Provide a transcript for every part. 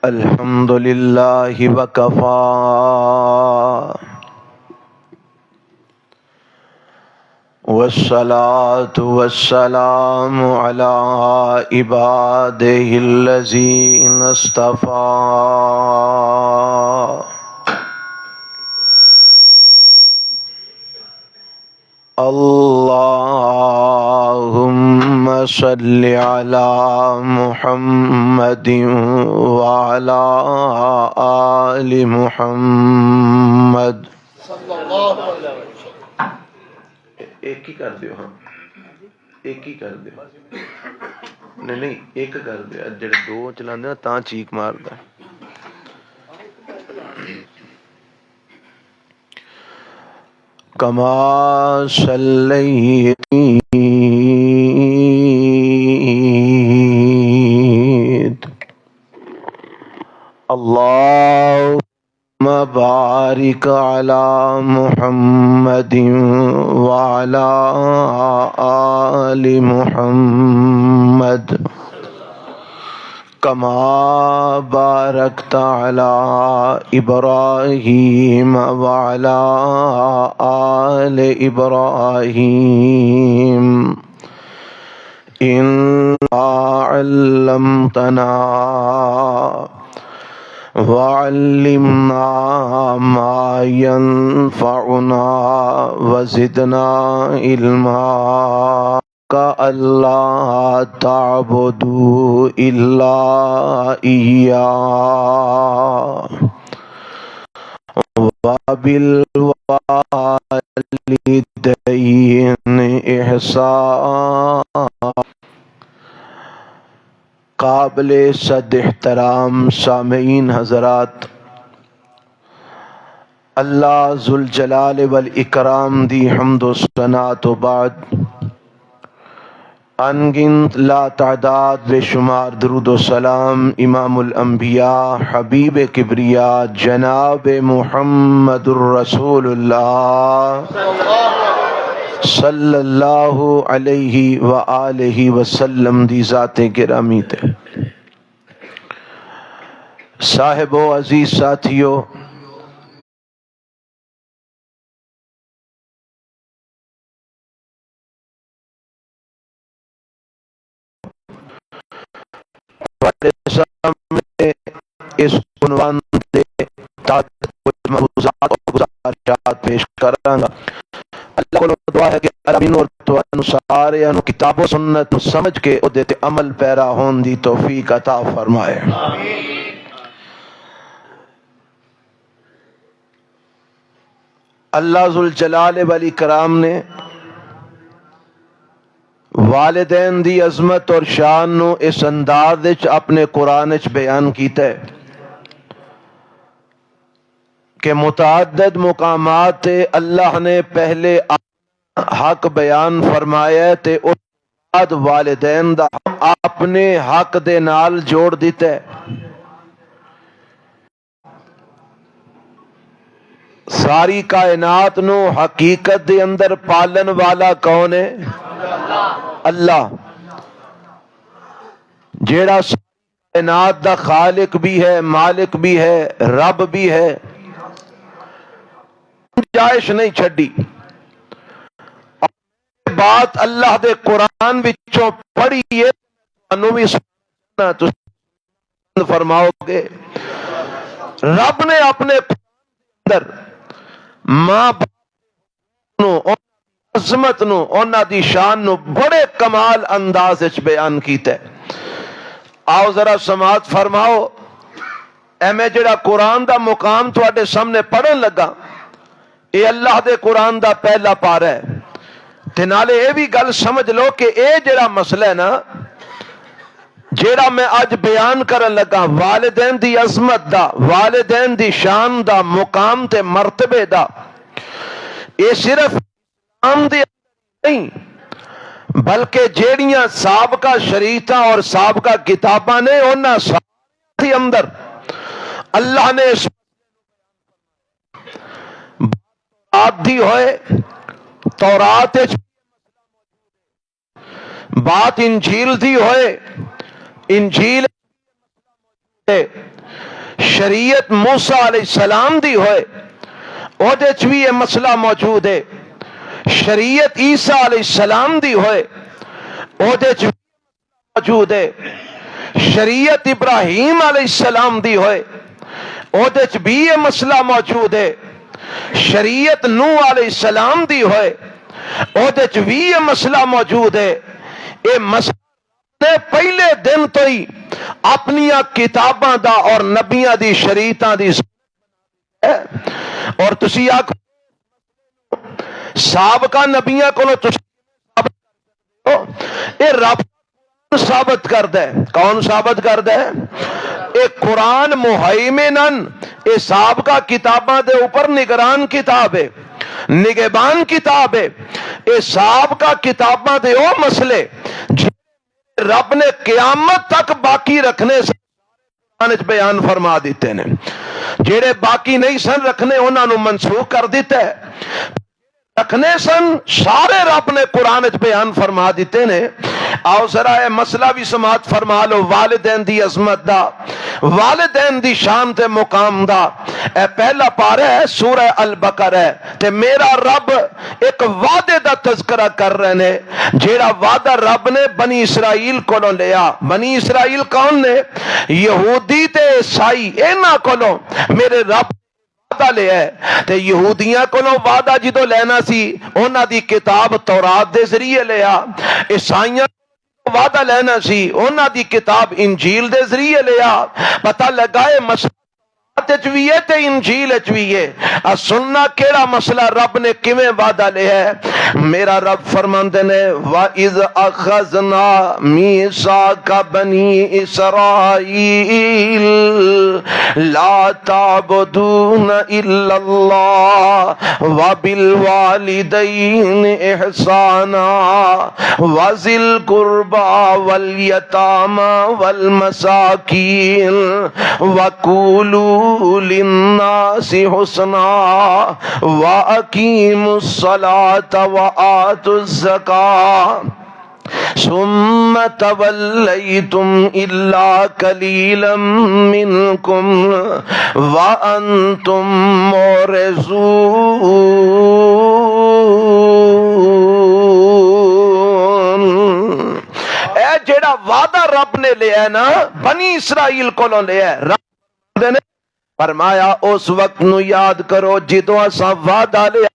الحمد للہ وکفا والصلاة والسلام علی عبادہ الذین اصطفی اللہم صلی علی محمد وعلی آل محمد صلی اللہ علیہ وسلم۔ ایک ہی کر دیو، ہاں ایک ہی کر دیو، نہیں ایک کر دیو، جڑے دو چلاندے نا تاں چیک ماردا ہے۔ کما صلیت اللہم بارک علی محمد وعلی آل محمد کما بارکت علی ابراہیم وعلی آل ابراہیم انا علمتنا وعلمنا ما ينفعنا وزدنا علما اللہ تعبدوا الا ایاہ وبالوالدین احسانا۔ قابل صد احترام سامعین حضرات، اللہ ذوالجلال والاکرام دی حمد و ثنا تو بعد انگنت لا تعداد بے شمار درود و سلام امام الانبیاء حبیب کبریا جناب محمد الرسول اللہ صلی اللہ علیہ وآلہ وسلم دی ذات گرامی تے۔ صاحب و عزیز ساتھیو، سامنے اس عنوان دے تحت کچھ ملحوظات اور گزارشات پیش کراں گا۔ اللہ کو دعا ہے کہ امین اور تانوں سارے انو کتاب و سنت سمجھ کے او دے تے عمل پیرا ہون دی توفیق عطا فرمائے۔ اللہ ذوالجلال والاکرام نے والدین دی عظمت اور شان نو اس انداز وچ اپنے قرآن وچ بیان کیتا ہے کہ متعدد مقامات تے اللہ نے پہلے حق بیان فرمایا ہے تے اس بعد والدین دا اپنے حق دے نال جوڑ دیتا ہے۔ ساری کائنات نو حقیقت دے اندر پالن والا کون ہے؟ اللہ، جیڑا کائنات دا خالق بھی ہے، مالک بھی ہے، رب بھی ہے، گنجائش نہیں چھڈی۔ بات اللہ دے قرآن وچوں پڑھیے انو بھی سننا تو فرماؤ گے۔ رب نے اپنے اندر ماں باپ نو، عظمت نو، انہاں دی شان نو بڑے کمال انداز وچ بیان کیتا ہے۔ آؤ ذرا سماعت فرماؤ، اے میں جڑا قرآن دا مقام تواڈے سامنے پڑھن لگا، اے اللہ دے قرآن دا پہلا پارہ ہے تے نالے اے بھی گل سمجھ لو کہ اے جڑا مسئلہ ہے نا، جیڑا میں اج بیان کرن لگا، والدین دی عظمت دا، والدین دی شان دا، مقام تے مرتبے دا، یہ صرف اسلام دی نہیں بلکہ جیڑیاں سابقہ شریعتاں اور سابقہ کتاباں نے انہاں سارے اندر اللہ نے اس بات دی ہوئے تورات بات انجیل دی ہوئے انجیل شریعت موسیٰ علیہ السلام دی ہوئے اودے چ بھی یہ مسئلہ موجود ہے، شریعت عیسیٰ علیہ السلام دی ہوئے اودے چ موجود ہے، شریعت ابراہیم علیہ السلام دی ہوئے اودے چ بھی یہ مسئلہ موجود ہے، شریعت نوح علیہ السلام دی ہوئے اودے چ بھی یہ مسئلہ موجود ہے۔ یہ مسئلہ نے پہلے دن تو ہی اپنی کتاباں دا اور نبیاں دی شریعتاں دی اور تسی آکھو سابقہ نبیاں کو یہ رب ثابت کردا ہے۔ کون ثابت کردا ہے؟ اے قرآن مہیمنن، اے سابقہ کتاباں دے اوپر نگران کتاب ہے، نگہبان کتاب ہے۔ اے سابقہ کتاباں دے او مسئلے رب نے قیامت تک باقی رکھنے سے قرآن وچ بیان فرما دیتے ہیں، جڑے باقی نہیں سن رکھنے انہاں نو منسوخ کر دیتا ہے، رکھنے سن سارے رب نے قرآن وچ بیان فرما دیتے نے۔ آؤ ذرا اے مسئلہ بھی سماعت فرما لو، والدین دی عظمت دا، والدین دی شان تے مقام دا۔ اے پہلا پارہ ہے سورہ البقرہ ہے تے میرا رب ایک وعدے دا تذکرہ کر رہے نے، جیڑا وعدہ رب نے بنی اسرائیل کولوں لیا۔ بنی اسرائیل کون نے؟ یہودی تے عیسائی، انہاں کولوں میرے رب وعدہ لیا ہے۔ تے یہودیاں کولوں وعدہ جدوں لینا سی انہاں دی کتاب تورات دے ذریعے لیا، عیسائیاں وعدہ لینا سی انہاں دی کتاب انجیل دے ذریعے لیا۔ پتہ لگائے مسئلہ تجویہ تے انجیل اچویہ سننا کیڑا مسئلہ رب نے کیویں وعدہ لیا ہے۔ میرا رب فرماندے نے وَإِذْ أَخَذْنَا مِيثَاقَ بَنِي إِسْرَائِيلَ لَا تَعْبُدُونَ إِلَّا اللَّهَ وَبِالْوَالِدَيْنِ إِحْسَانًا وَذِي الْقُرْبَى وَالْيَتَامَى وَالْمَسَاكِينِ وَقُولُوا للناس حسنا وأقيموا الصلاة وآتوا الزكاة ثم توليتم إلا قليلا منكم وأنتم معرضون۔ اے جیڑا وعدہ رب نے لیا ہے نا بنی اسرائیل کو لیا ہے، رب نے فرمایا اس وقت نو یاد کرو جدوں اساں وعدہ لیا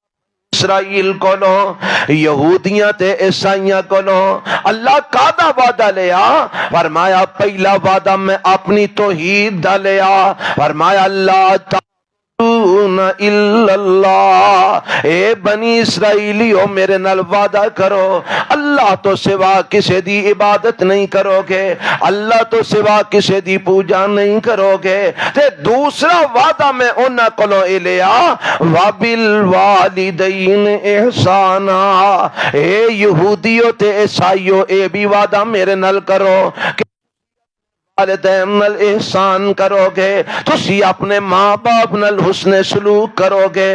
اسرائیل کولوں، یہودیاں تے عیسائیاں کولوں۔ اللہ کادا وعدہ لیا؟ فرمایا پہلا وعدہ میں اپنی توحید دا لیا، فرمایا اللہ الا اللہ، اے بنی اسرائیلیو میرے نال وعدہ کرو اللہ تو سوا کسے دی عبادت نہیں کرو گے، اللہ تو سوا کسے دی پوجا نہیں کرو گے۔ تے دوسرا وعدہ میں انہاں کولوں اے لیا وَبِالْوَالِدَيْنِ احسانا، اے یہودیو تے عیسائیو اے بھی وعدہ میرے نال کرو کہ والدین نال احسان کرو گے، تسی اپنے ماں باپ نال حسن سلوک کرو گے،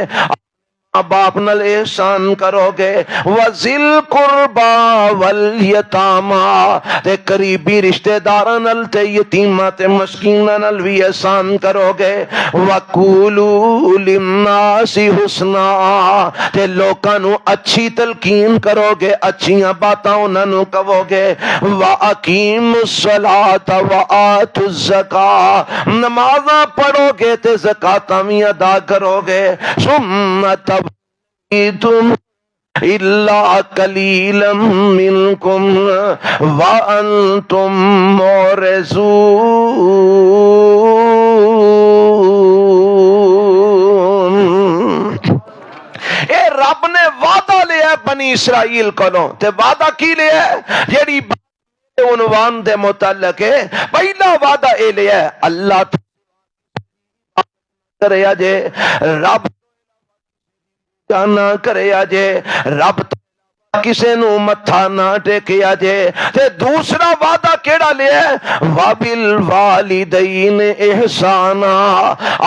باپ نال احسان کرو گے، وَذِل قُرْبَى وَالْيَتَامَى تے قریبی رشتہ داراں نال تے یتیماں تے مسکیناں نال بھی احسان کرو گے، وَقُولُوا لِلنَّاسِ حُسْنًا تے لوکاں نو اچھی تلقین کرو گے، اچھیاں باتاں انہاں نو کہو گے، وَأَقِيمُوا الصَّلَاةَ وَآتُوا الزَّكَاةَ نمازاں پڑھو گے تے زکاتاں بھی ادا کرو گے، ثُمَّ تم إِلَّا قَلِيلًا مِّنْكُمْ وَأَنْتُمْ مُعْرِضُونَ۔ اے رب نے وعدہ لیا بنی اسرائیل کولوں، تے وعدہ کی لیا جیڑی عنوان دے متعلق ہے۔ پہلا وعدہ اے لیا اللہ کرے جے رب نہ کرے جے رب کسے نو متھا نہ ٹیکیا جے تے دوسرا وعدہ کیڑا لیا وَبِالْوَالِدَيْنِ احسانا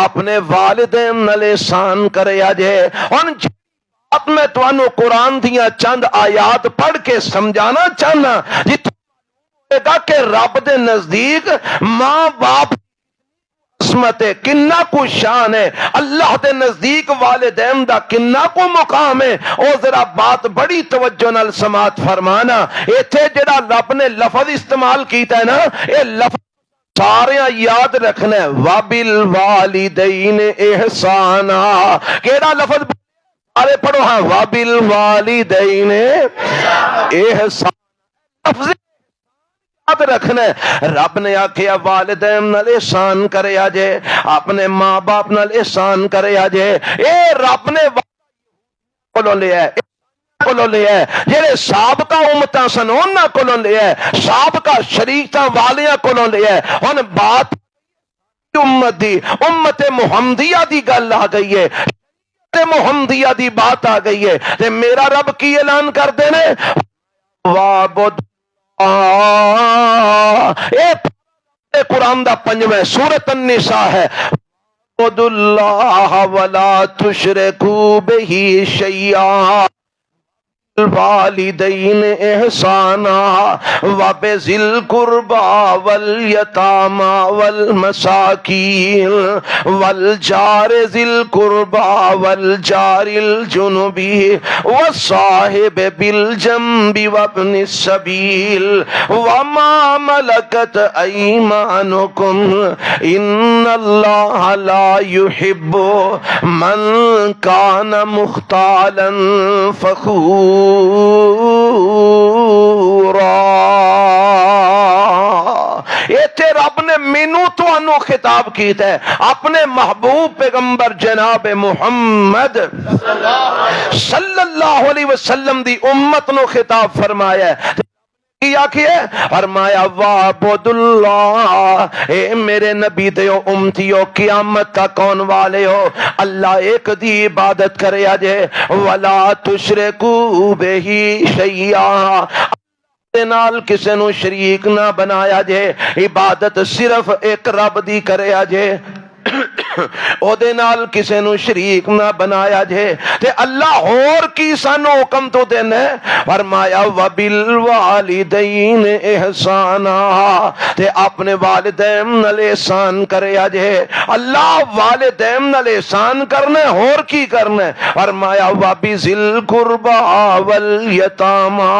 اپنے والدین نال احسان کریا جے ان بات میں توانو قرآن دیاں چند آیات پڑھ کے سمجھانا چاہنا جتنے گا کہ رب دے نزدیک ماں باپ عظمت ہے کنہ کو شان ہے اللہ دے نزدیک والدین دا کنہ کو مقام ہے او ذرا بات بڑی توجہ نال سماعت فرمانا ایتھے جڑا رب نے لفظ استعمال کیتا ہے نا اے لفظ سارے یاد رکھنا ہے وَبِالْوَالِدَيْنِ احسانا کیڑا لفظ سارے پڑھو ہاں وَبِالْوَالِدَيْنِ احسانا لفظ یاد رکھنا ہے رب نے آکھیا والدین نال احسان کریا جے اپنے ماں باپ نال احسان کریا جے اے رب نے کولوں لیا ہے کولوں لیا ہے جڑے سابقہ امتاں سن انہاں کولوں لیا ہے سابقہ شریعتاں والیاں کولوں لیا ہے ہن بات امت دی امت محمدیہ دی گل آ گئی ہے محمدیہ دی بات آ گئی ہے تے میرا رب کی اعلان کر دینے وَعْبُدْ اے قرآن دا پنجویں سورۃ النساء ہے وَعْبُدُوا اللَّهَ وَلَا تُشْرِكُوا بِهِ شَيْئًا الوالدین احسانا وبذی القربى والیتامی والمساکین والجار ذی القربى والجار الجنبی والصاحب بالجنب وابن السبیل وما ملکت ایمانکم ان اللہ لا يحب من کان مختالا فخورا ایتھے رب نے مینوں تانوں خطاب کیتا ہے اپنے محبوب پیغمبر جناب محمد صلی اللہ علیہ وسلم دی امت نو خطاب فرمایا ہے کیا فرمایا وَعْبُدُ اللَّهَ اے میرے نبی دیو امتیو قیامت کا کون والے ہو اللہ ایک دی عبادت کرے آجے وَلَا تُشْرِكُوا بِهِ شَيْئًا نال کسے نو شریک نہ بنایا جے عبادت صرف ایک رب دی کرے آجے او دے نال کسے نو شریک نہ بنایا جے تے اللہ اور کی سانو حکم تو دینے فرمایا وَبِالْوَالِدَيْنِ احسانا تے اپنے والدین نال احسان کریا جے اللہ والدین نال احسان کرنے اور کی کرنے فرمایا وَبِذِي الْقُرْبَى وَالْيَتَامَى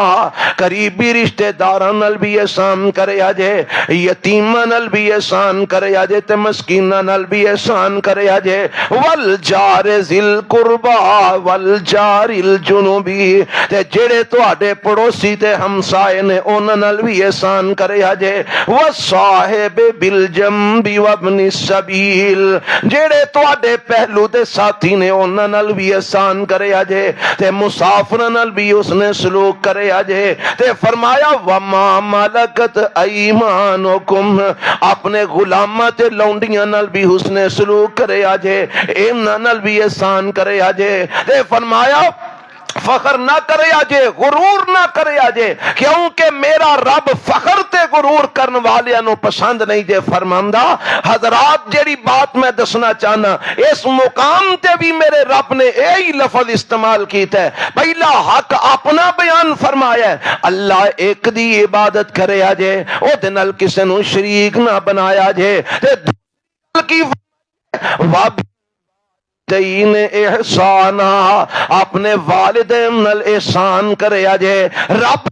قریبی رشتہ داراں نال بھی احسان کریا جے یتیماں نال بھی احسان کریا جے تے مسکیناں نال بھی احسان کریا جے والجار ذی القربى والجار الجنوبی تے جڑے تواڈے پڑوسی تے ہمسائے نے انہاں نال بھی احسان کریا جے والصاحب بالجنب وابن السبیل جڑے تواڈے پہلو دے ساتھی نے انہاں نال بھی احسان کریا جے تے مسافراں نال بھی اس نے سلوک کریا جے تے فرمایا وما ملکت ایمانکم اپنے غلاماں تے لونڈیاں نال بھی حسن سلوک کرے آجے ایمنا نال بھی احسان کرے آجے تے فرمایا فخر نہ کرے آجے غرور نہ کرے آجے کیونکہ میرا رب فخر تے غرور کرن والیاں نو پسند نہیں جے فرماندہ حضرات جیڑی بات میں دسنا چاہنا اس مقام تے بھی میرے رب نے یہی لفظ استعمال کیتا ہے پہلا حق اپنا بیان فرمایا ہے اللہ ایک دی عبادت کرے آجے او دنال کسے نو شریک نہ بنایا جے تے کی والدین احسانا اپنے والدین نال احسان کرے آجے رب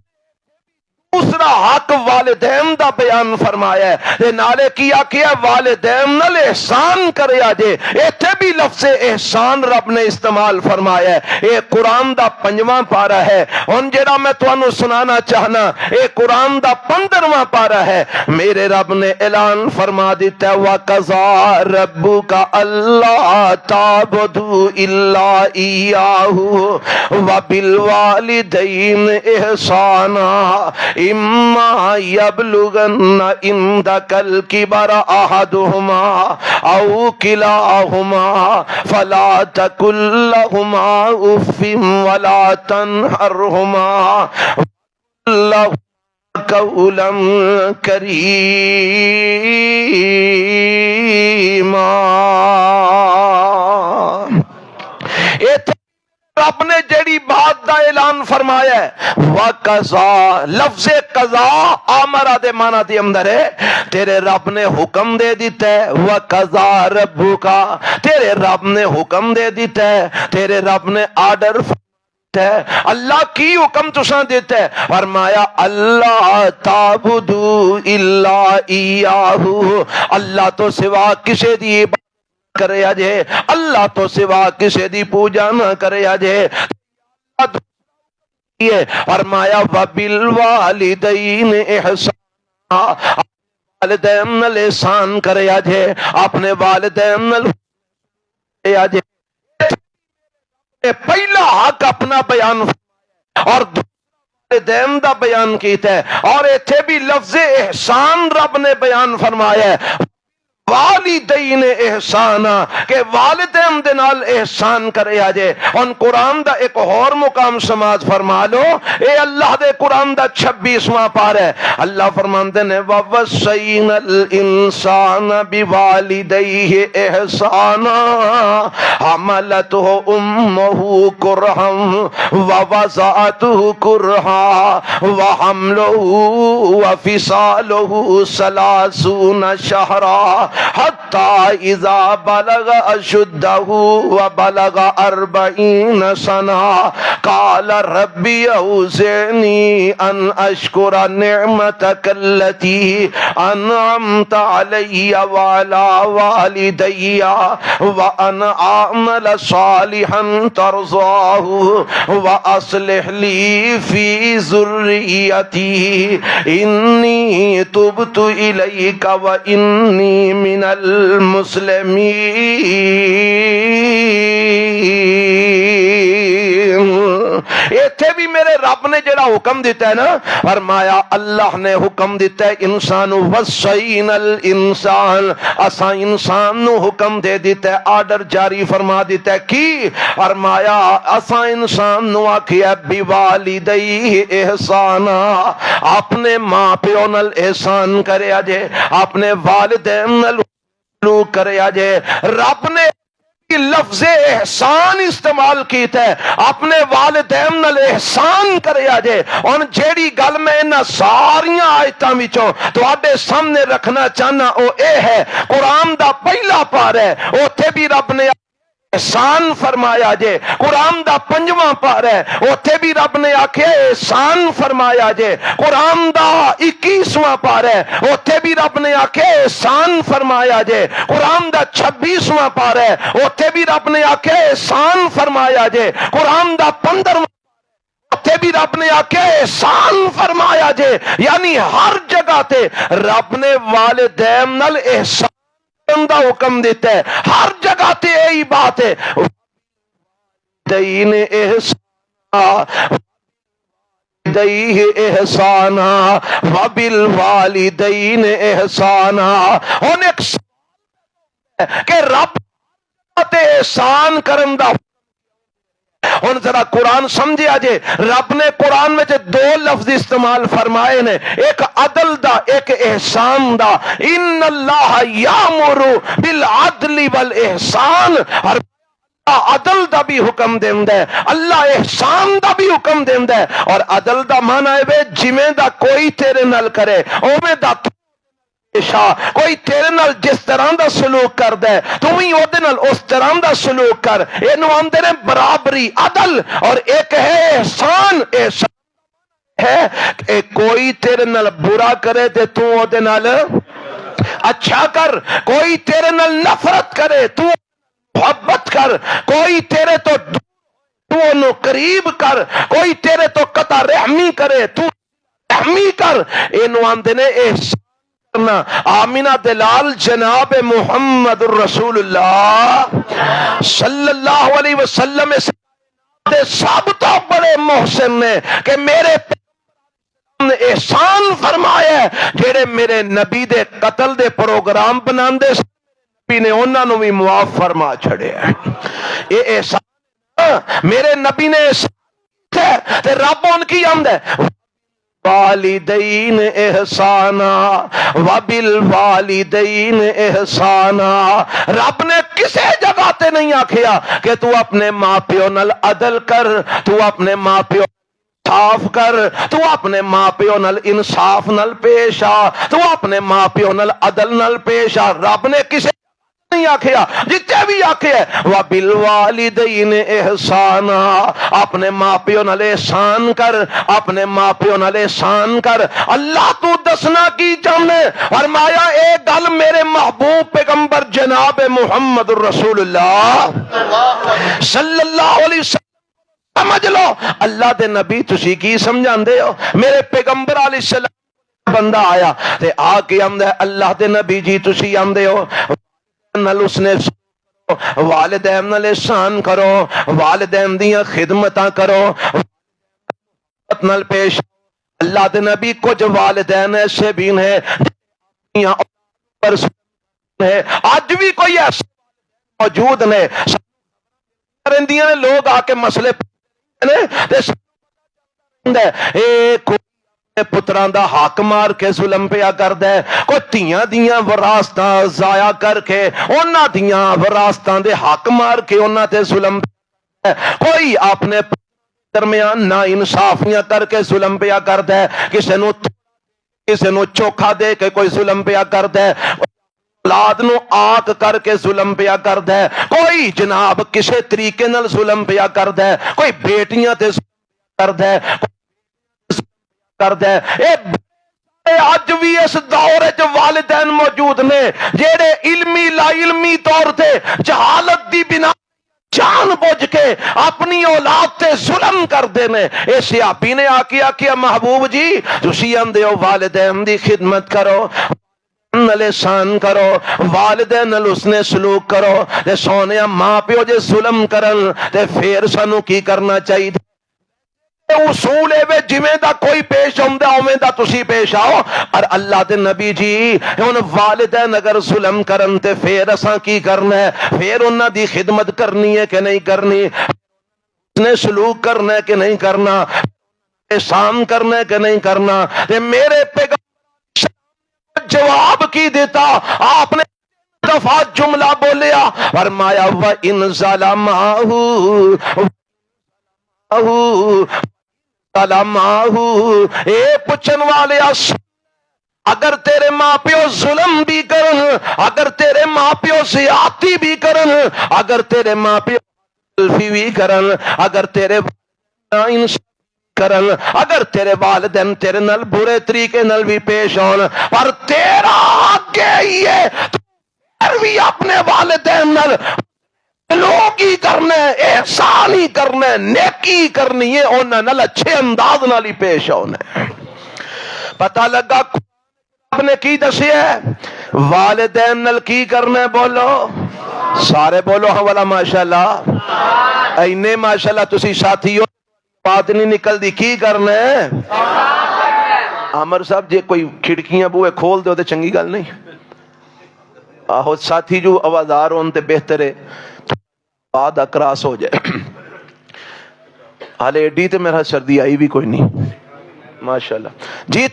دوسرا حق والدین دا بیان فرمایا ہے تے نالے کیا کیا والدین نال احسان کرے آجے ایتھے بھی لفظ احسان رب نے استعمال فرمایا ہے اے قرآن دا 5واں پارہ ہے ان جڑا میں توانو سنانا چاہنا اے قرآن دا 15واں پارہ ہے میرے رب نے اعلان فرما دیتا ہے وَقَضَىٰ رَبُّكَ أَلَّا تَعْبُدُوا إِلَّا إِيَّاهُ وَبِالْوَالِدَيْنِ إِحْسَانًا اما یبلغن عندک الکبر احدہما او کلاہما فلا تقل لہما اف ولا تنہرہما قولا کریما۔ رب نے جیڑی بات دا اعلان فرمایا ہے وَقَضَى، لفظ قضا آمرہ دے معنی دے اندر ہے تیرے رب نے حکم دے دیتا ہے، وَقَضَى رَبُّكَ، تیرے رب نے حکم دے دیتا ہے، تیرے رب نے آرڈر ہے۔ اللہ کی حکم تساں دیتا ہے، فرمایا اللہ تعبدو الا ایاہ، اللہ تو سوا کسے دی عبادت کرے آجے، اللہ تو سوا کسے دی پوجا نہ کرے آجے۔ فرمایا وَبِالْوَالِدَيْنِ احسانا، والدین نال احسان کرے آجے، اپنے والدین نال آجے۔ پہلا حق اپنا بیان اور والدین دا بیان کیتا ہے، اور ایتھے بھی لفظ احسان رب نے بیان فرمایا ہے، والدین احسانا، کہ والدین دے نال احسان کرے آجے۔ ان قرآن دا ایک اور مقام سماعت فرما لو، اے اللہ دے قرآن دا 26واں پارہ ہے، اللہ فرماندے نے وَوَصَّيْنَا الْإِنسَانَ بِوَالِدَيْهِ إِحْسَانًا حَمَلَتْهُ أُمُّهُ كُرْهًا وَوَضَعَتْهُ كُرْهًا وَحَمْلُهُ وَفِصَالُهُ 30 شهرًا حتی اذا بلغ اشدہ وبلغ 40 سنہ قال ربی اوزعنی ان اشکر نعمتک التي انعمت علی وعلى والدی وان اعمل صالحا ترضاه واصلح لی فی ذریتی انی تبت الیک وانی من المسلمین۔ ایتھے بھی میرے رب نے جڑا حکم دیتا ہے نا، فرمایا اللہ نے حکم دیتا ہے انسان وصینا الانسان، اساں انسان نو حکم دے دیتا ہے، آرڈر جاری فرما دیتا ہے کی؟ فرمایا اساں انسان نو آکھیا بوالدیہ احسانا، اپنے ماں پیو نال احسان کرے آجے، اپنے والدین نال سلوک کرے آجے۔ رب نے لفظ احسان استعمال کیتا ہے، اپنے والدین نال احسان کرے آجے۔ اور جیڑی گل میں انہاں ساریاں آیتاں وچوں تواڈے سامنے رکھنا چاہنا او اے ہے، قرآن دا پہلا پارہ ہے، اوتھے بھی رب نے احسان فرمایا جے۔ قرآن دا 5واں پارہ ہے، اوتھے بھی رب نے آکھے احسان فرمایا جے۔ قرآن دا 21واں پارہ ہے، اوتھے بھی رب نے آکھے احسان فرمایا جے۔ قرآن دا 26واں پارہ ہے، اوتھے بھی رب نے آکھے احسان فرمایا جے۔ قرآن دا 15واں اوتھے بھی رب نے آکھے احسان فرمایا جے۔ یعنی ہر جگہ تے رب نے والدین نال احسان دا حکم دیتا ہے، ہر جگہ تے یہی بات ہے، دین احسانا وبالوالدین احسانا۔ ہن ایک کہ رب تے احسان کرن دا، ہن ذرا قرآن سمجھیا جے، رب نے قرآن میں 2 لفظ استعمال فرمائے نے، ایک عدل دا ایک احسان دا۔ ان اللہ یامر بالعدل والاحسان، عدل دا بھی حکم دیندا ہے، اللہ احسان دا بھی حکم دیندا ہے۔ اور عدل دا معنی ہے جویں دا کوئی تیرے نال کرے اوویں دا کوئی تیرے نال جس طرح دا سلوک کردا ہے تو بھی او دے نال اس طرح دا سلوک کر، اینو آندے نے برابری عدل۔ اور ایک ہے احسان، احسان ہے کہ کوئی تیرے نال برا کرے تے تو او دے نال اچھا کر، کوئی تیرے نال نفرت کرے تو محبت کر، کوئی تیرے تو انہوں قریب کر، کوئی تیرے تو قطع رحمی کرے تو رحمی کر۔ اینو آندے نے احسان کرنا۔ آمینہ دلال جناب محمد الرسول اللہ صلی اللہ علیہ وسلم سب تو بڑے محسن نے کہ میرے نے احسان فرمایا ہے جڑے میرے نبی دے قتل دے پروگرام بناندے نبی نے انہاں نوں بھی معاف فرما چھڑیا. یہ احسان میرے نبی نے تے رب ان کی آمد ہے والدین احسانا وبالوالدین احسانا. رب نے کسی جگہ تے نہیں آکھیا کہ تو اپنے ماں پیو نال عدل کر، تو اپنے ماں پیو انصاف کر، تو اپنے ماں پیو نال انصاف نال پیش آ، تو اپنے ماں پیو نال عدل نال پیش آ. رب نے کسی نہیں آکھیا، جتنے بھی آکھیا وبالوالدین احسانا، اپنے ماں پیو نال احسان کر، اپنے ماں پیو نال احسان کر. اللہ تو دسنا کی چاہنے فرمایا اے گل میرے محبوب پیغمبر جناب محمد رسول اللہ صلی اللہ علیہ وسلم سمجھ لو. اللہ دے نبی تسی کی سمجھاندے ہو؟ میرے پیغمبر علیہ السلام بندہ آیا تے آ کے آمدے اللہ دے نبی جی تسی آمدے ہو نل اس نے والدین نال احسان کرو، والدین دیاں خدمتاں کرو، نال پیش. اللہ دے نبی کچھ والدین ایسے بھی ہیں آج بھی کوئی ایسا موجود نے لوگ آ کے مسئلے پتران دا حق مار کے ظلم پیا کردا ہے، کوئی تیاں دیاں وراثتاں ضائع کر کے انہاں دیاں وراثتاں دے حق مار کے انہاں تے ظلم پیا ہے، کوئی اپنے درمیان نا انصافیاں کر کے ظلم پیا کردا ہے، کسے نو چوکھا دے کے کوئی ظلم پیا کردا ہے، اولاد نو آگ کر کے ظلم پیا کردا ہے، کوئی جناب کسے طریقے نال ظلم پیا کردا ہے، کوئی بیٹیاں تے ظلم کردا ہے اج بھی اس دور وچ والدین موجود نے جڑے علمی لا علمی طور تے جہالت دی بنا جان بوجھ کے اپنی اولاد تے ظلم کردے نے. اے صحابی نے آکیا محبوب جی تسی آندے ہو والدین دی خدمت کرو، نال احسان کرو، والدین نال اس نے سلوک کرو، تے سونیا ماں پیو جے ظلم کرن تے پھر سانو کی کرنا چاہیے؟ اصول ہے جویں دا کوئی پیش ہوندا اوویں دا تسی پیش آؤ. اور اللہ دے نبی جی ہن والدین اگر ظلم کرن تے پھر اساں کی کرنا ہے؟ پھر انہاں دی خدمت کرنی ہے کہ نہیں کرنی؟ اس نے سلوک کرنا ہے کہ نہیں کرنا؟ احسان کرنا ہے کہ نہیں کرنا؟ تے میرے پیغمبر جواب کی دیتا، آپ نے دفعہ جملہ بولیا فرمایا وَإِن ظَلَمَهُ اے پوچھن والے اگر تیرے ماں پیو ظلم بھی کرن، اگر تیرے ماں پیو زیادتی بھی کرن، اگر تیرے ماں پیو تلفی بھی کرن، اگر تیرے کرن، اگر تیرے والدین تیرے نال برے طریقے نال بھی پیش ہون، پر تیرا حق ہی ہے تو بھی اپنے والدین نال لوگ ہی کرنا ہے، احسان ہی کرنا ہے، نیکی کرنی ہے، انہاں نال اچھے انداز نال ہی پیش ہونا ہے. پتہ لگا آپ نے کی دسیا ہے والدین نال کی کرنا ہے؟ بولو سارے بولو ہاں والا ماشاءاللہ. اینے ماشاءاللہ تسی ساتھی ہو بات نہیں نکل دی. کی کرنا ہے؟ عامر صاحب جے کوئی کھڑکیاں بوئے کھول دو تے چنگی گل نہیں. آہو ساتھی جو آوازار ہون تے بہتر ہے بعد اکراس ہو جائے. حالے ایڈی تے میرا سردی آئی بھی کوئی نہیں ماشاءاللہ. جی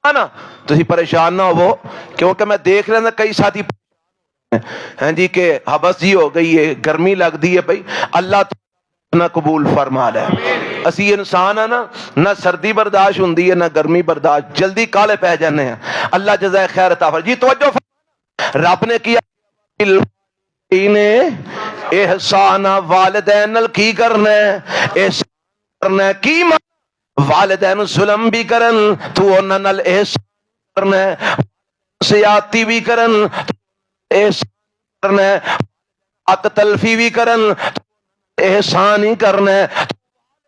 نا تسی پریشان نہ ہو کیونکہ میں دیکھ رہا نا کئی ساتھی ہیں جی کہ حبس جی ہو گئی ہے، گرمی لگ دی ہے. بھائی اللہ نہ قبول فرما لے. اسی انسان ہے نا، نہ سردی برداشت ہوندی ہے نہ گرمی برداشت، جلدی کالے پہ جانے ہیں. اللہ جزائے خیر عطا فرمائے. جی توجہ رب نے کیا احسان والدین نال کی کرنا ہے؟ احسان کرنا ہے. کی والدین ظلم بھی کرن تو انہاں نال احسان کرنا ہے، زیادتی بھی کرن احسان کرنا ہے، حق تلفی بھی کرن احسان ہی کرنا ہے.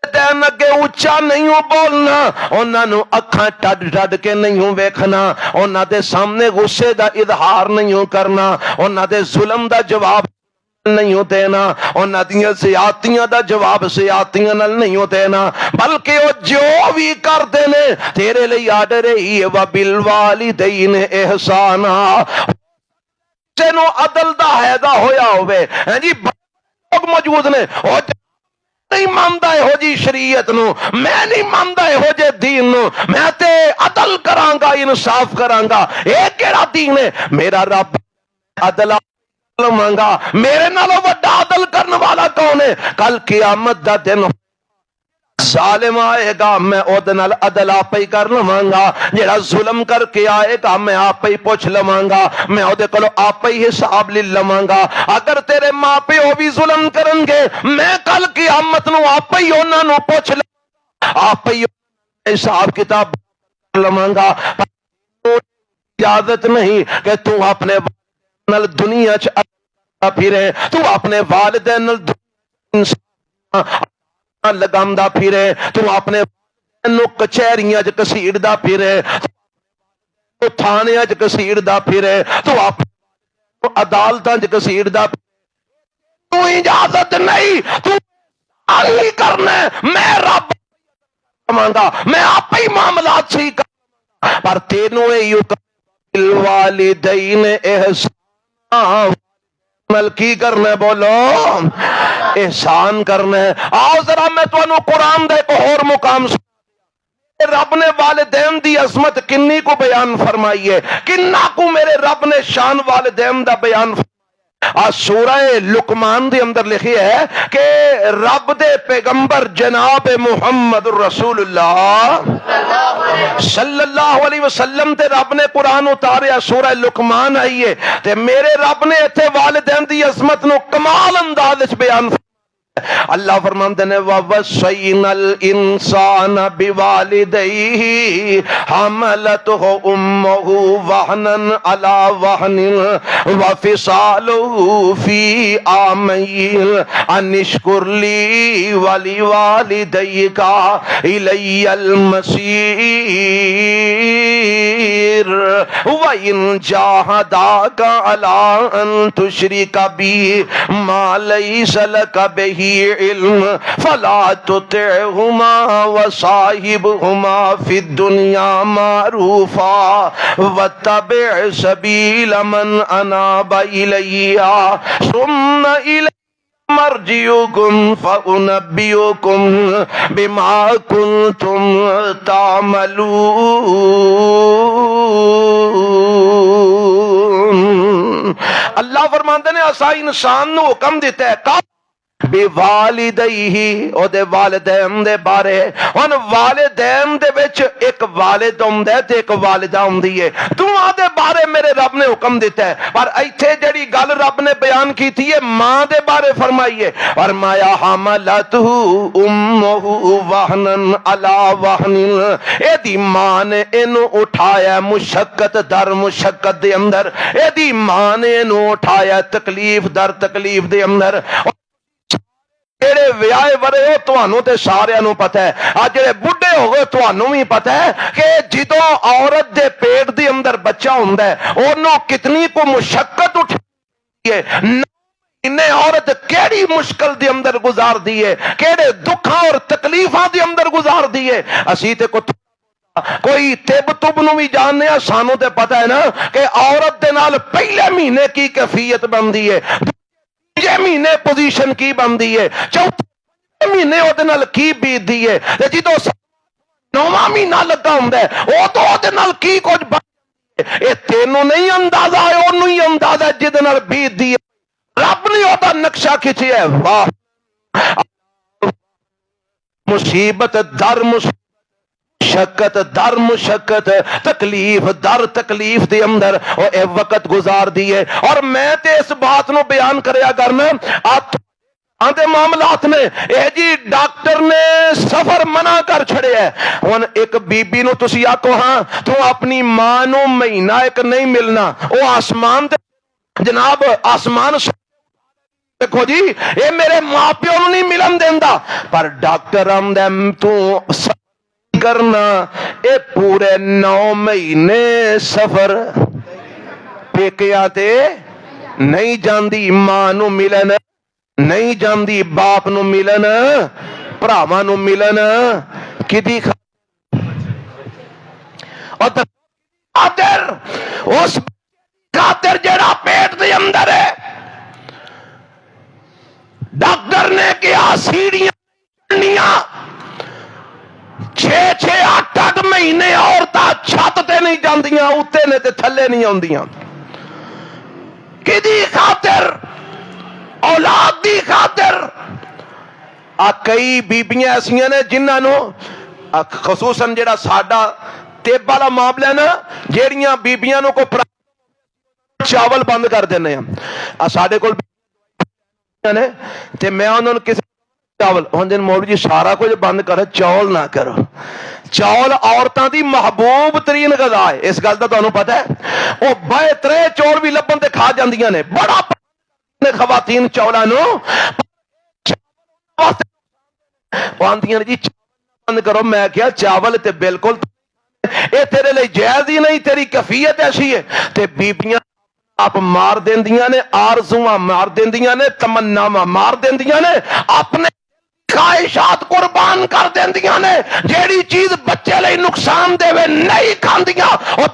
والدین اگے اونچا نہیں بولنا، انہاں نو اکھاں ٹڈ ٹڈ کے نہیں ویکھنا، انہاں دے سامنے غصے دا اظہار نہیں کرنا، انہاں دے ظلم دا جواب نہیں ہوتے نا، انہاں دیاں زیادتیاں دا جواب زیادتیاں نال نہیں ہوتے نا، بلکہ وہ جو بھی کردے نے تیرے لئی آڈر ہی وبالوالدین احسانا۔ جنوں عدل دا حیدہ ہویا ہوئے جی لوگ موجود نے، وہ نہیں ماندا ہے ہو جی شریعت نو، میں نہیں ماندا ہے ہو جے دین نو، میں تے عدل کراں گا، انصاف کراں گا۔ اے کیڑا دین ہے؟ میرا رب عدل مانگا، میرے نالوں بڑا عدل کرنے والا کون ہے؟ کل قیامت دا دن ظالم آئے گا، میں او دنال عدل آپ ہی کر لمانگا، جیڑا ظلم کر کے آئے گا میں آپ ہی پوچھ لمانگا، میں او دے کلو آپ ہی حساب لی لمانگا۔ اگر تیرے ماں پہ او بھی ظلم کرنگے، میں کل قیامت نو آپ ہی انہاں نو پوچھ لمانگا، آپ ہی حساب کتاب لمانگا۔ اجازت نہیں کہ تو اپنے نال دنیا چ پھرے، تو اپنے والدین نال لگامدا پھرے، تو اپنے نو کچہریاں چ کسیڑدا پھرے، تو تھانیاں چ کسیڑدا پھرے، تو اپنے عدالتاں چ کسیڑدا پھرے، تو اجازت نہیں، تو علی کرنا ہے، میں رب مانگا، میں آپ ہی معاملات سی کرنا، پر تینوں ایو الوالدین احسان مل کی کرنا ہے، بولو احسان کرنا ہے۔ آؤ ذرا میں تو انہوں قرآن دے کو اور مقام رب نے والدین دی عظمت کنی کو بیان فرمائی ہے، کنہ کو میرے رب نے شان والدین دا بیان فرمائی ہے۔ سورہ لقمان دے اندر لکھی ہے کہ رب دے پیغمبر جناب محمد رسول اللہ صلی اللہ علیہ وسلم تے رب نے قرآن اتاریا، سورہ لقمان آئی ہے تے میرے رب نے اتھے والدین دی عظمت نو کمال انداز بیان فرمایا۔ اللہ فرماندے نے وَوَصَّيْنَا الْإِنسَانَ بِوَالِدَيْهِ حَمَلَتْهُ أُمُّهُ وَهْنًا عَلَى وَهْنٍ وَفِصَالُهُ فِي عَامَيْنِ أَنِ اشْكُرْ لِي وَلِوَالِدَيْكَ إِلَيَّ الْمَصِيرُ وَإِنْ جَاهَدَاكَ عَلَىٰ أَن تُشْرِكَ بِي مَا لَيْسَ لَكَ بِهِ علم فلا تطعهما وصاحبهما في الدنيا معروفا واتبع سبيل من أناب إلي ثم إلي مرجعكم فأنبئكم بما كنتم تعملون۔ اللہ فرماندے نے اسا انسان نو حکم دیتا ہے بے والدیہ او دے والدین دے بارے، ان والدین دے وچ ایک والد ہوندا ہے تے ایک والدہ ہوندی ہے، دوواں دے بارے میرے رب نے حکم دیتا ہے، پر ایتھے جڑی گل رب نے بیان کیتی ہے ماں دے بارے فرمائی ہے، فرمایا حملتہ امہ وہنن علی وہن، اے دی ماں نے اینو اٹھایا مشقت در مشقت دے اندر، اے دی ماں نے اینو اٹھایا تکلیف در تکلیف دے اندر۔ جڑے ویاہے ورے ہو تانوں تے ساریاں نوں پتہ ہے، آ جڑے بڈھے ہو گئے تانوں بھی پتہ ہے کہ جدوں عورت دے پیٹ دے اندر بچہ ہوندا ہے اونوں کتنی کو مشقت اٹھائی ہے، انہیں عورت کیڑی مشکل دے اندر گزار دی ہے، کیڑے دکھاں اور تکلیفاں دے اندر گزار دی ہے۔ اسی تے کوئی طب تب نو بھی جاننے ہیں، سانوں تے پتہ ہے نا کہ عورت دے نال پہلے مہینے کی کیفیت بندی ہے، تیجے مہینے پوزیشن کی بندی ہے، چوتھے مہینے او دے نال کی بیت دی ہے، جدوں نواں مہینہ لگا ہوندا ہے او تو او دے نال کی کچھ بندی ہے، اے تینوں نہیں اندازہ ہے، اونوں ہی اندازہ ہے جدے نال بیت دی ہے۔ رب نے او دا نقشہ کھچیا ہے، واہ مصیبت در مشقت در مشقت، تکلیف در تکلیف دے اندر او اے وقت گزار دیے۔ اور میں تے اس بات نو بیان کریا کرنا آندے معاملات نے اے جی ڈاکٹر نے سفر منع کر چھڑے ہے، ہن ایک بی بی نو تسی آکو ہاں تو اپنی ماں نو مہینہ ایک نہیں ملنا، او آسمان دے جناب آسمان دیکھو جی اے میرے ماں پیو نو نہیں ملن دیندا، پر ڈاکٹر آمدہ تو کرنا اے پورے 9 مہینے سفر پیکیاں تے نہیں جاندی ماں نو ملن، نہیں جاندی باپ نو ملن، بھراواں نو ملن، کدی خاطر اس خاطر جڑا پیٹ دے اندر ہے. ڈاکٹر نے کیا سیڑھیاں چڑھنیاں 6-8 مہینے عورتاں چھت تے نہیں جاندیاں، اوتے نے تے تھلے نہیں آندیاں. کدی خاطر؟ اولاد دی خاطر. کئی بیبیاں ایسیاں نے جنہاں نو خصوصاً جڑا ساڈا طب والا معاملہ ہے نا، جیڑیاں بیبیاں نو کو چاول بند کر دینے ہیں. ساڈے کول نے تے میں انہاں نو کسے چاول ہن مولوی جی سارا کچھ بند کرو، چاول نہ کرو. چاول عورتاں دی محبوب ترین غذا ہے، اس گل دا تانوں پتہ ہے. او بے ترے چور بھی لبن تے کھا جاندیاں نے، بڑا خواتین چولاں نو آندیاں نے جی بند کرو. میں کیا چاول تے بالکل اے تیرے لئی جائز ہی نہیں، تیری کیفیت ایسی ہے. تے بیبیاں آپ مار دیندیاں نے، آرزواں مار دیندیاں نے، تمناواں مار دیندیاں نے، اپنے خواہشات قربان کر دیندیاں نے. جیڑی چیز بچے لئی نقصان دے وے نہیں کھاندیاں، او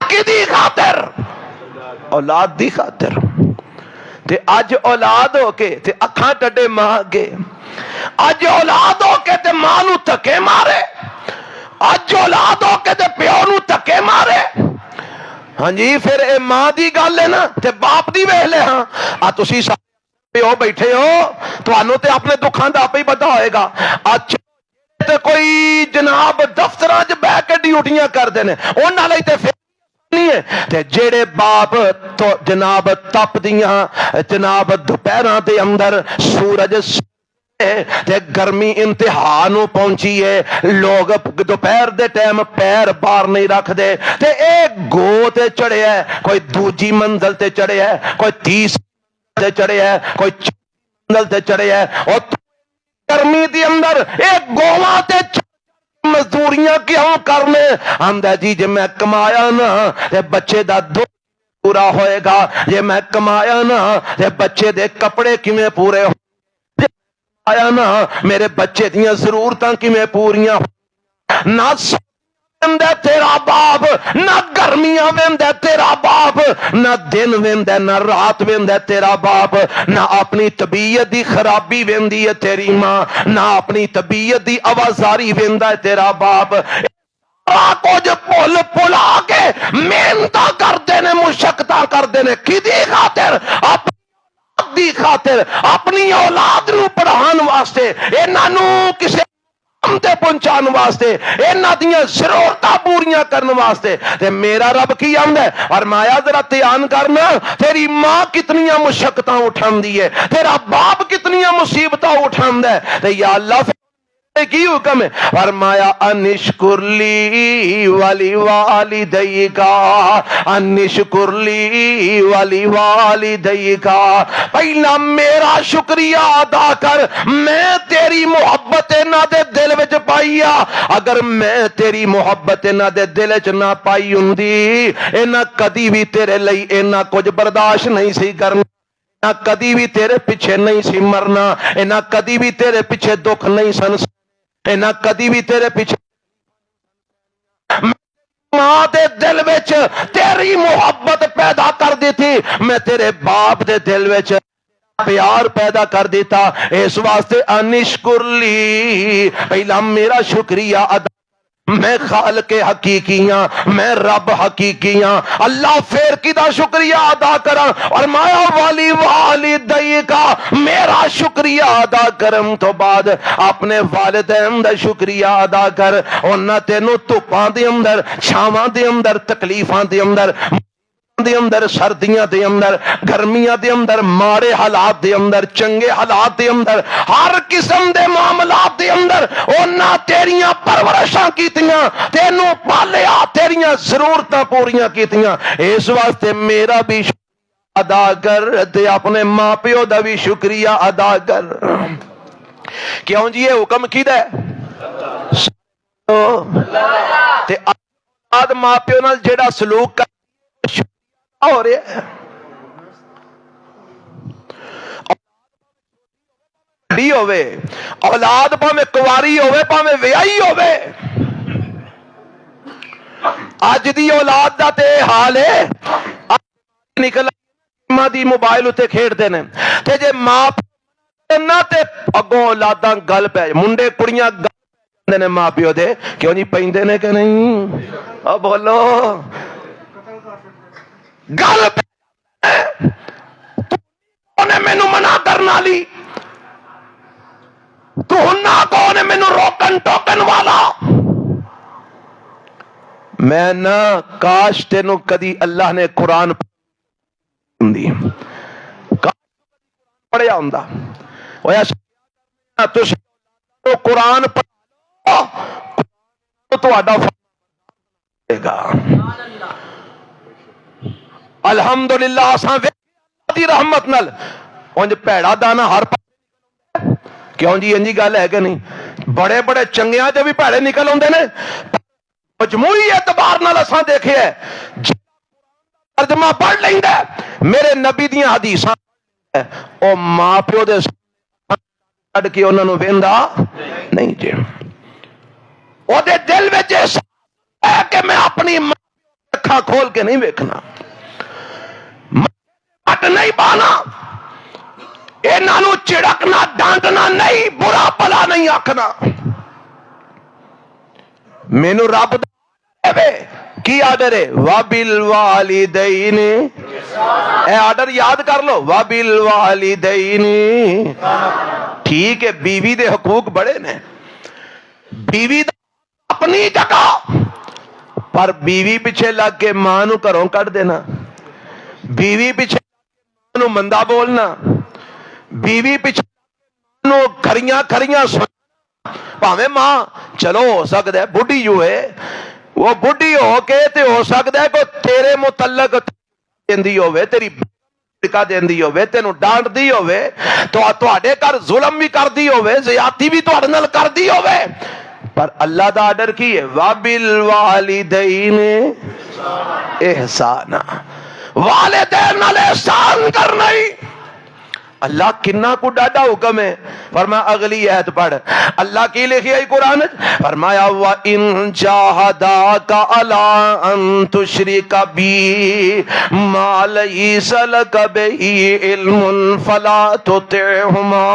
کدی خاطر؟ اولاد دی خاطر. تے اج اولاد ہو کے تے اکھاں ٹڈے ماں اگے، اج اولاد ہو کے تے ماں نو دھکے مارے، اج اولاد ہو کے تے پیو نو دھکے مارے. ہاں جی پھر اے ماں دی گل ہے نا تے باپ دی ویکھ لے. ہاں تسی پیو بیٹھے ہو، تانوں تے اپنے دکھاں دا آپ ہی پتہ ہوئے گا. اچھا تے کوئی جناب دفتراں وچ بیٹھ کے ڈیوٹیاں کردے نے، انہاں لئی تے تے جیڑے باپ تو جناب تپ دیاں جناب دوپہراں دے اندر سورج تے گرمی انتہا نو پہنچی ہے، لوگ دوپہر دے ٹائم پیر باہر نہیں رکھ دے تے ایک گو تے چڑھے ہے، کوئی دوجی منزل تے چڑھے ہے، کوئی 30 تے چڑھے ہے، کوئی منزل تے چڑھے ہے. اور گرمی دی اندر ایک گواں تے مزدوریاں کیوں کرنے؟ آندا جی جے میں کمایا نا تے بچے دا پورا ہوئے گا، جے میں کمایا نا تے بچے دے کپڑے کیویں پورے آیا نا، میرے بچے دیاں ضرورتاں کیویں پوریاں. نہ ویندا تیرا باپ، نہ گرمیاں ویندا تیرا باپ، نہ دن ویندا نہ رات ویندا تیرا باپ، نہ اپنی طبیعت دی خرابی ویندی ہے تیری ماں، نہ اپنی طبیعت دی آوازاری ویندا ہے تیرا باپ. کچھ بھول بھلا کے محنتاں کردے نے، مشقتاں کردے نے، کدی خاطر؟ دی خاطر، اپنی اولاد نو پڑھان واسطے، انہاں نو کسے تے پہنچان واسطے، انہاں دیاں ضرورتاں پوریاں کرن واسطے. تے میرا رب کی آندا ہے فرمایا ذرا دھیان کرنا، تیری ماں کتنیاں مشقتاں اٹھاندی ہے، تیرا باپ کتنیاں مصیبتاں اٹھاندا ہے. تے یا اللہ کی حکم ہے فرمایا انشکر لی ولی والدیکا، انشکر لی ولی والدیکا. پہلا میرا شکریہ ادا کر، میں تیری محبت انہاں دے دل وچ پائی آ. اگر میں تیری محبت انہاں دے دل وچ نہ پائی ہوندی، انہاں کدی بھی تیرے لئی انہاں کچھ برداشت نہیں سی کرنا، کدی بھی تیرے پیچھے نہیں سی مرنا، انہاں کدی بھی تیرے پیچھے دکھ نہیں سن، انہاں کدی بھی تیرے پیچھے. ماں دے دل وچ تیری محبت پیدا کر دیتی، میں تیرے باپ دے دل وچ پیار پیدا کر دیتا. اس واسطے انشکر لی، پہلا میرا شکریہ ادا، میں خالق حقیقیاں، میں رب حقیقیاں. اللہ پھر کدا شکریہ ادا کرا؟ اور مایا والی والدیکا، میرا شکریہ ادا کرن تو بعد اپنے والدین دا شکریہ ادا کر. انہاں تینوں دھوپاں دے اندر، چھاواں دے اندر، تکلیفاں دے اندر، دے اندر، سردیاں دے اندر، گرمیاں دے اندر، ماڑے حالات دے اندر، چنگے حالات دے اندر، ہر قسم دے معاملات دے اندر انہاں تیریاں پرورشاں کیتیاں، تینوں پالیا، تیریاں ضرورتاں پوریاں کیتیاں. اس واسطے میرا بھی شکریہ ادا کر تے اپنے ماں پیو دا بھی شکریہ ادا کر. کیوں جی یہ حکم کیدا ہے؟ تے آد ماں پیو نال جیڑا سلوک کر ہو رہا ہے، بڑی ہوے، اولاد پاویں کواری ہوے پاویں ویائی ہوے، اج دی اولاد دا تے حال ہے نکل ماں دی موبائل اتنے کھیڈتے ہیں تے جے ماں نہ تے اگوں اولاداں گل پہ منڈے کڑیاں گل پہ نے ماں پیو دے کیوں نہیں پیندے نے کہ نہیں او بولو گل پہ نے مینوں منع کرنا لی تو ہننا کون ہے مینوں روکن ٹوکن والا میں نہ کاش تینوں کدی اللہ نے قرآن پڑھیا ہوندا قرآن الحمدللہ اساں دی رحمت نال اونج پیڑا دانا ہر کیوں جی انجی گل ہے کہ نہیں بڑے بڑے چنگیاں جو بھی پیڑے نکل ہوندے نے مجموعی اعتبار نال اساں دیکھے ہے ترجمہ پڑھ لیندا میرے نبی دیاں حدیثاں او ماں پیو دے چھڈ کے انہاں نوں ویندا نہیں جی او دے دل وچ ہے کہ میں اپنی اکھاں کھول کے نہیں ویکھنا مٹ نہیں پانا انہاں نوں چڑکنا ڈانٹنا نہیں برا بھلا نہیں آکھنا مینوں رب کی آرڈر ہے وَبِالْوَالِدَيْنِ اے آرڈر یاد کر لو وَبِالْوَالِدَيْنِ ٹھیک ہے بیوی دے حقوق بڑے نے بیوی اپنی جگہ پر بیوی پیچھے لگ کے ماں نو گھروں کٹ دینا بیوی پیچھے ماں نو مندہ بولنا بیوی پیچھے نو کھریاں کھریاں پاویں ماں چلو ہو سکتا ہے بڈھی جو ہے وہ بڈھی ہو کے تے ہو سکتا ہے کہ تیرے متعلق دیندی ہوے تیری ٹکا دیندی ہوے تینوں ڈانٹ دی ہوے تو تواڈے گھر ظلم بھی کردی ہوے زیادتی بھی تواڈے نال کردی ہوے پر اللہ دا آرڈر کی ہے وَبِالْوَالِدَيْنِ احسانا والدین نال احسان کرنا ہی اللہ کنا کو ڈاڈا حکم ہے فرمایا اگلی آیت پڑھ اللہ کی لکھی ہے قرآن فرمایا وَإِن جَاهَدَاكَ عَلَىٰ أَن تُشْرِكَ بِي مَا لَيْسَ لَكَ بِهِ عِلْمٌ فَلَا تُطِعْهُمَا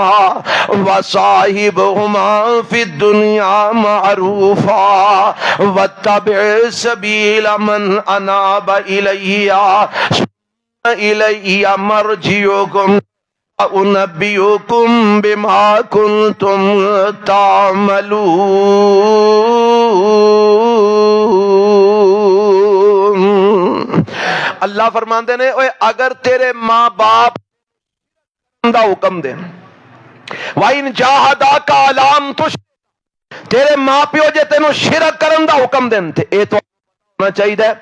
وَصَاحِبْهُمَا فِي الدُّنْيَا مَعْرُوفًا وَاتَّبِعْ سَبِيلَ مَنْ أَنَابَ إِلَيَّ إِلَيَّ مَرْجِعُكُمْ أُنَبِّئُكُمْ بِمَا كُنْتُمْ تَعْمَلُونَ اللہ فرماندے نے اوے اگر تیرے ماں باپ دا حکم دے وَإِن جَاهَدَاكَ عَلَىٰ أَن تُشْرِكَ تیرے ماں پیو جے تینوں شرک کرن دا حکم دین تے اے تو ہونا چاہیے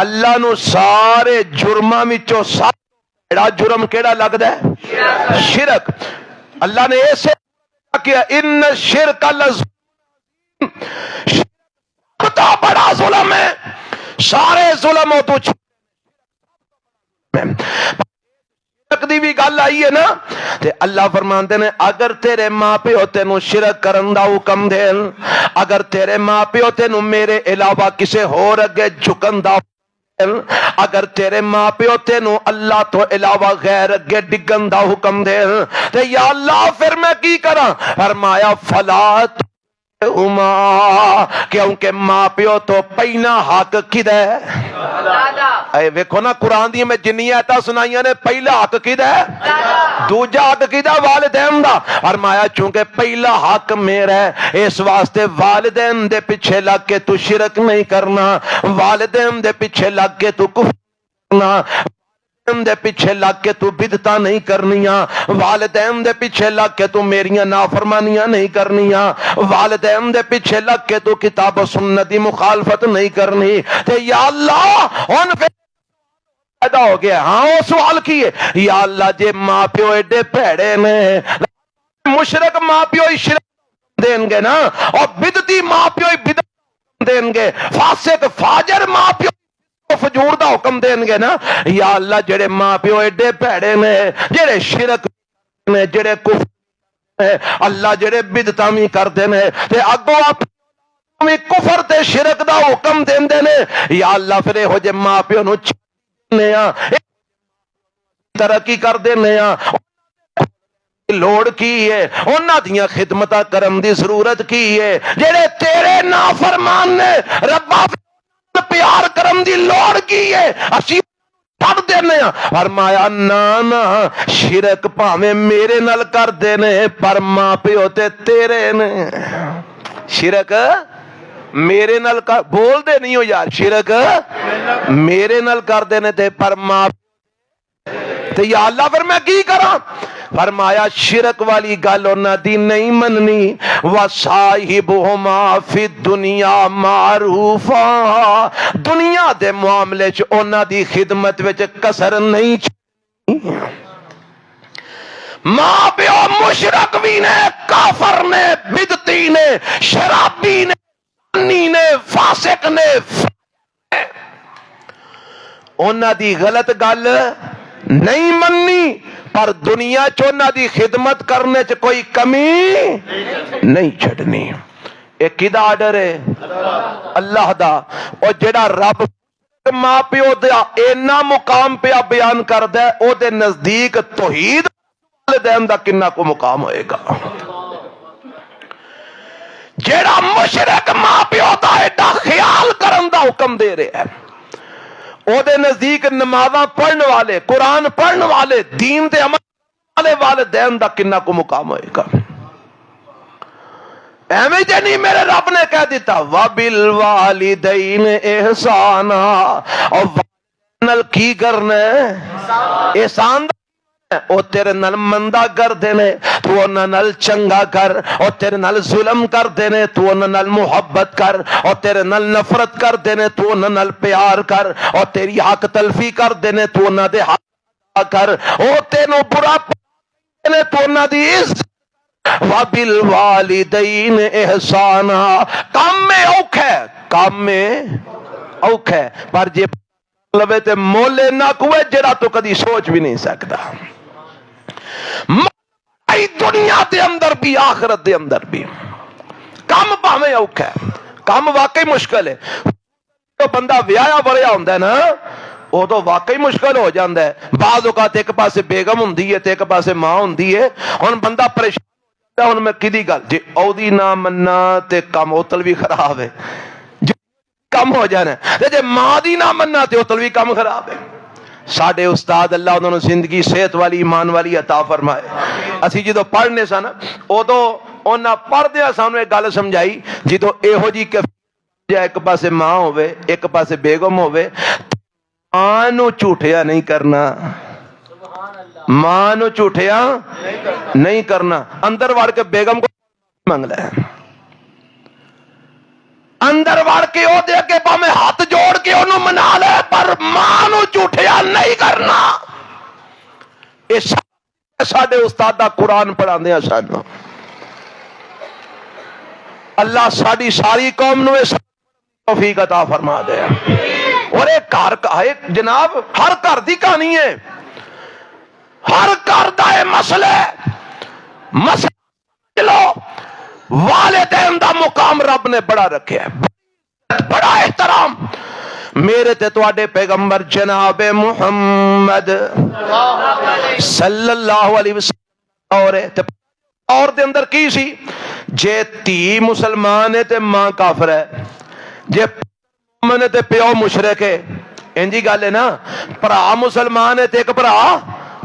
اللہ نو سارے جرماں وچوں بڑا جرم کیڑا لگدا ہے شرک اللہ نے ایسے کیا ان شرک لظلم شرک بڑا ظلم ہے سارے ظلموں تو شرک دی بھی گل آئی ہے نا تے اللہ فرماندے نے اگر تیرے ماں پیو تینوں شرک کرن دا حکم دین اگر تیرے ماں پیو تینوں میرے علاوہ کسے ہور اگے جھکن دا اگر تیرے ماں پیو تینوں اللہ تو علاوہ غیر اگے ڈگن دا حکم دے تے یا اللہ پھر میں کی کراں فرمایا فلا کیونکہ ماں پیو تو پہلا حق کدا ہے اے ویکھو نا قرآن دی میں جنی آیتاں سنائیاں نے پہلا حق کدا ہے دوجا حق کدا والدین دا فرمایا چونکہ پہلا حق میرا ہے اس واسطے والدین دے پیچھے لگ کے تو شرک نہیں کرنا والدین دے پیچھے لگ کے تو کفر کرنا والدین دے پیچھے لگ کے تو بدعتاں نہیں کرنیاں والدین دے پیچھے لگ کے تو میریاں نافرمانیاں نہیں کرنیاں والدین دے پیچھے لگ کے تو کتاب و سنت دی مخالفت نہیں کرنی تے یا اللہ ہن پیدا ہو گیا ہاں وہ سوال کیے یا اللہ جے ماں پیو ایڈے بھڑے نے مشرک ماں پیو ہی شرک دیں گے نا اور بدعتی ماں پیو ہی بدعت دیں گے فاسق فاجر ماں پیو فجور دا حکم دیں گے نا یا اللہ جڑے ماں پیو ایڈے بھڑے نے جڑے شرک نے جڑے کفر اللہ جڑے بدعتاں وی کردے نے تے اگوں اپنی کفر تے شرک دا حکم دیندے نے، یا اللہ پھر ہو جے ماں پیو نو چھڈنے آ ترقی کر دینے آ، لوڑ کی ہے انہاں دیاں خدمتاں کرن دی ضرورت کی ہے، جڑے تیرے نافرمان نے ربا پیار کرن دی لوڑ کی ہے، اسی چھڑ دینے ہاں۔ فرمایا نا نا شرک پاویں میرے نال کر دینے پر ماں پیو تے تیرے نے، شرک میرے نال کر بول دے نہیں ہو یار، شرک میرے نال کر دینے تے پر ماں تے یا اللہ پھر میں کی کراں؟ فرمایا شرک والی گل انہاں دی نہیں مننی، وصاحبہما فی الدنیا معروفا، دنیا دے معاملے چ انہاں دی خدمت وچ کسر نہیں چھوڑنی۔ ماں پیو مشرک بھی نے، کافر نے، بدعتی نے، شرابی نے، زانی نے، فاسق نے، انہاں دی غلط گل نہیں مننی پر دنیا چونا دی خدمت کرنے چ کوئی کمی نہیں چھڑنی۔ ایک کدا آرڈر ہے اللہ دا، اور جڑا رب ماں پیو دا اینا مقام پہ بیان کردا ہے، او دے نزدیک توحید والدین دا کنہ کو مقام ہوئے گا۔ جڑا مشرک ماں پیو دا ایڈا خیال کرن دا حکم دے رہے ہیں، او دے نزدیک نمازاں پڑھن والے، قرآن پڑھن والے، دین دے عمل والے والدین دا کنہ کو مقام ہوئے گا۔ ایویں جے نہیں میرے رب نے کہہ دیتا وَبِالْوَالِدَيْنِ إِحْسَانًا، اور والدین کی کرنے احسان او تیرے نال مندہ کر دینے تو انہاں نال چنگا کر، اور تیرے نال ظلم کر دینے تو انہاں نال محبت کر، اور تیرے نال نفرت کر دینے تو انہاں نال پیار کر، اور تیری حق تلفی کر دینے تو انہاں دے حق کر، او تینوں برا دینے تو انہاں دی عزت۔ وَبِالْوَالِدَيْنِ إِحْسَانًا، کام میں اوکھ ہے، کام میں اوکھ ہے، پر جے لوے تے مولے نہ کوئے جڑا تو کدی سوچ بھی نہیں سکتا۔ دنیا دے اندر بھی آخرت دے اندر بھی کم پاویں اوکھا ہے، کم واقعی مشکل ہے۔ تو بندہ ویایا وریا ہوندا ہے نا، وہ تو واقعی مشکل ہو جاندا ہے۔ بعض اوقات ایک پاسے بیگم ہوندی ہے تے ایک پاسے ماں ہوندی ہے، ہن بندہ پریشان ہوندا ہے، ہن میں کدی گل جی اودی نہ مننا تے کم اوتل بھی خراب ہے، کم ہو جانا ہے، جے ماں دی نہ مننا تے اوتل بھی کم خراب ہے۔ ساڈے استاد اللہ انہوں نے زندگی صحت والی ایمان والی عطا فرمائے، اسی جدو پڑھنے سن ادو انہاں پڑھدیا سانو ایک گل سمجھائی، جدو یہو جی ایک پاسے ماں ہوے ایک پاسے بیگم ہوے، ماں نو جھوٹیا نہیں کرنا، ماں نو جھوٹیا نہیں کرنا، اندر وڑ کے بیگم کو منگنا ہے، اندر وڑ کے او دے کے پاویں ہاتھ جوڑ کے انہوں منا لے، پر ماں نو جھوٹیا نہیں کرنا۔ یہ ساڈے استاد قرآن پڑھاندے ہیں سانو۔ اللہ ساری ساری قوم نو توفیق عطا فرما دے۔ اور ایک گھر ایک جناب ہر گھر دی کہانی ہے، ہر گھر دا مسئلہ مسئلہ والدین دا مقام رب نے بڑا رکھے ہے، بڑا احترام۔ میرے تے تواڈے پیغمبر جناب محمد صلی اللہ علیہ وسلم اور دے اندر کی سی، جے تی مسلمان ہے تے ماں کافر ہے، جے مومن ہے تے پیو مشرک ہے، انجی گل ہے نا۔ بھرا مسلمان ہے تے ایک بھرا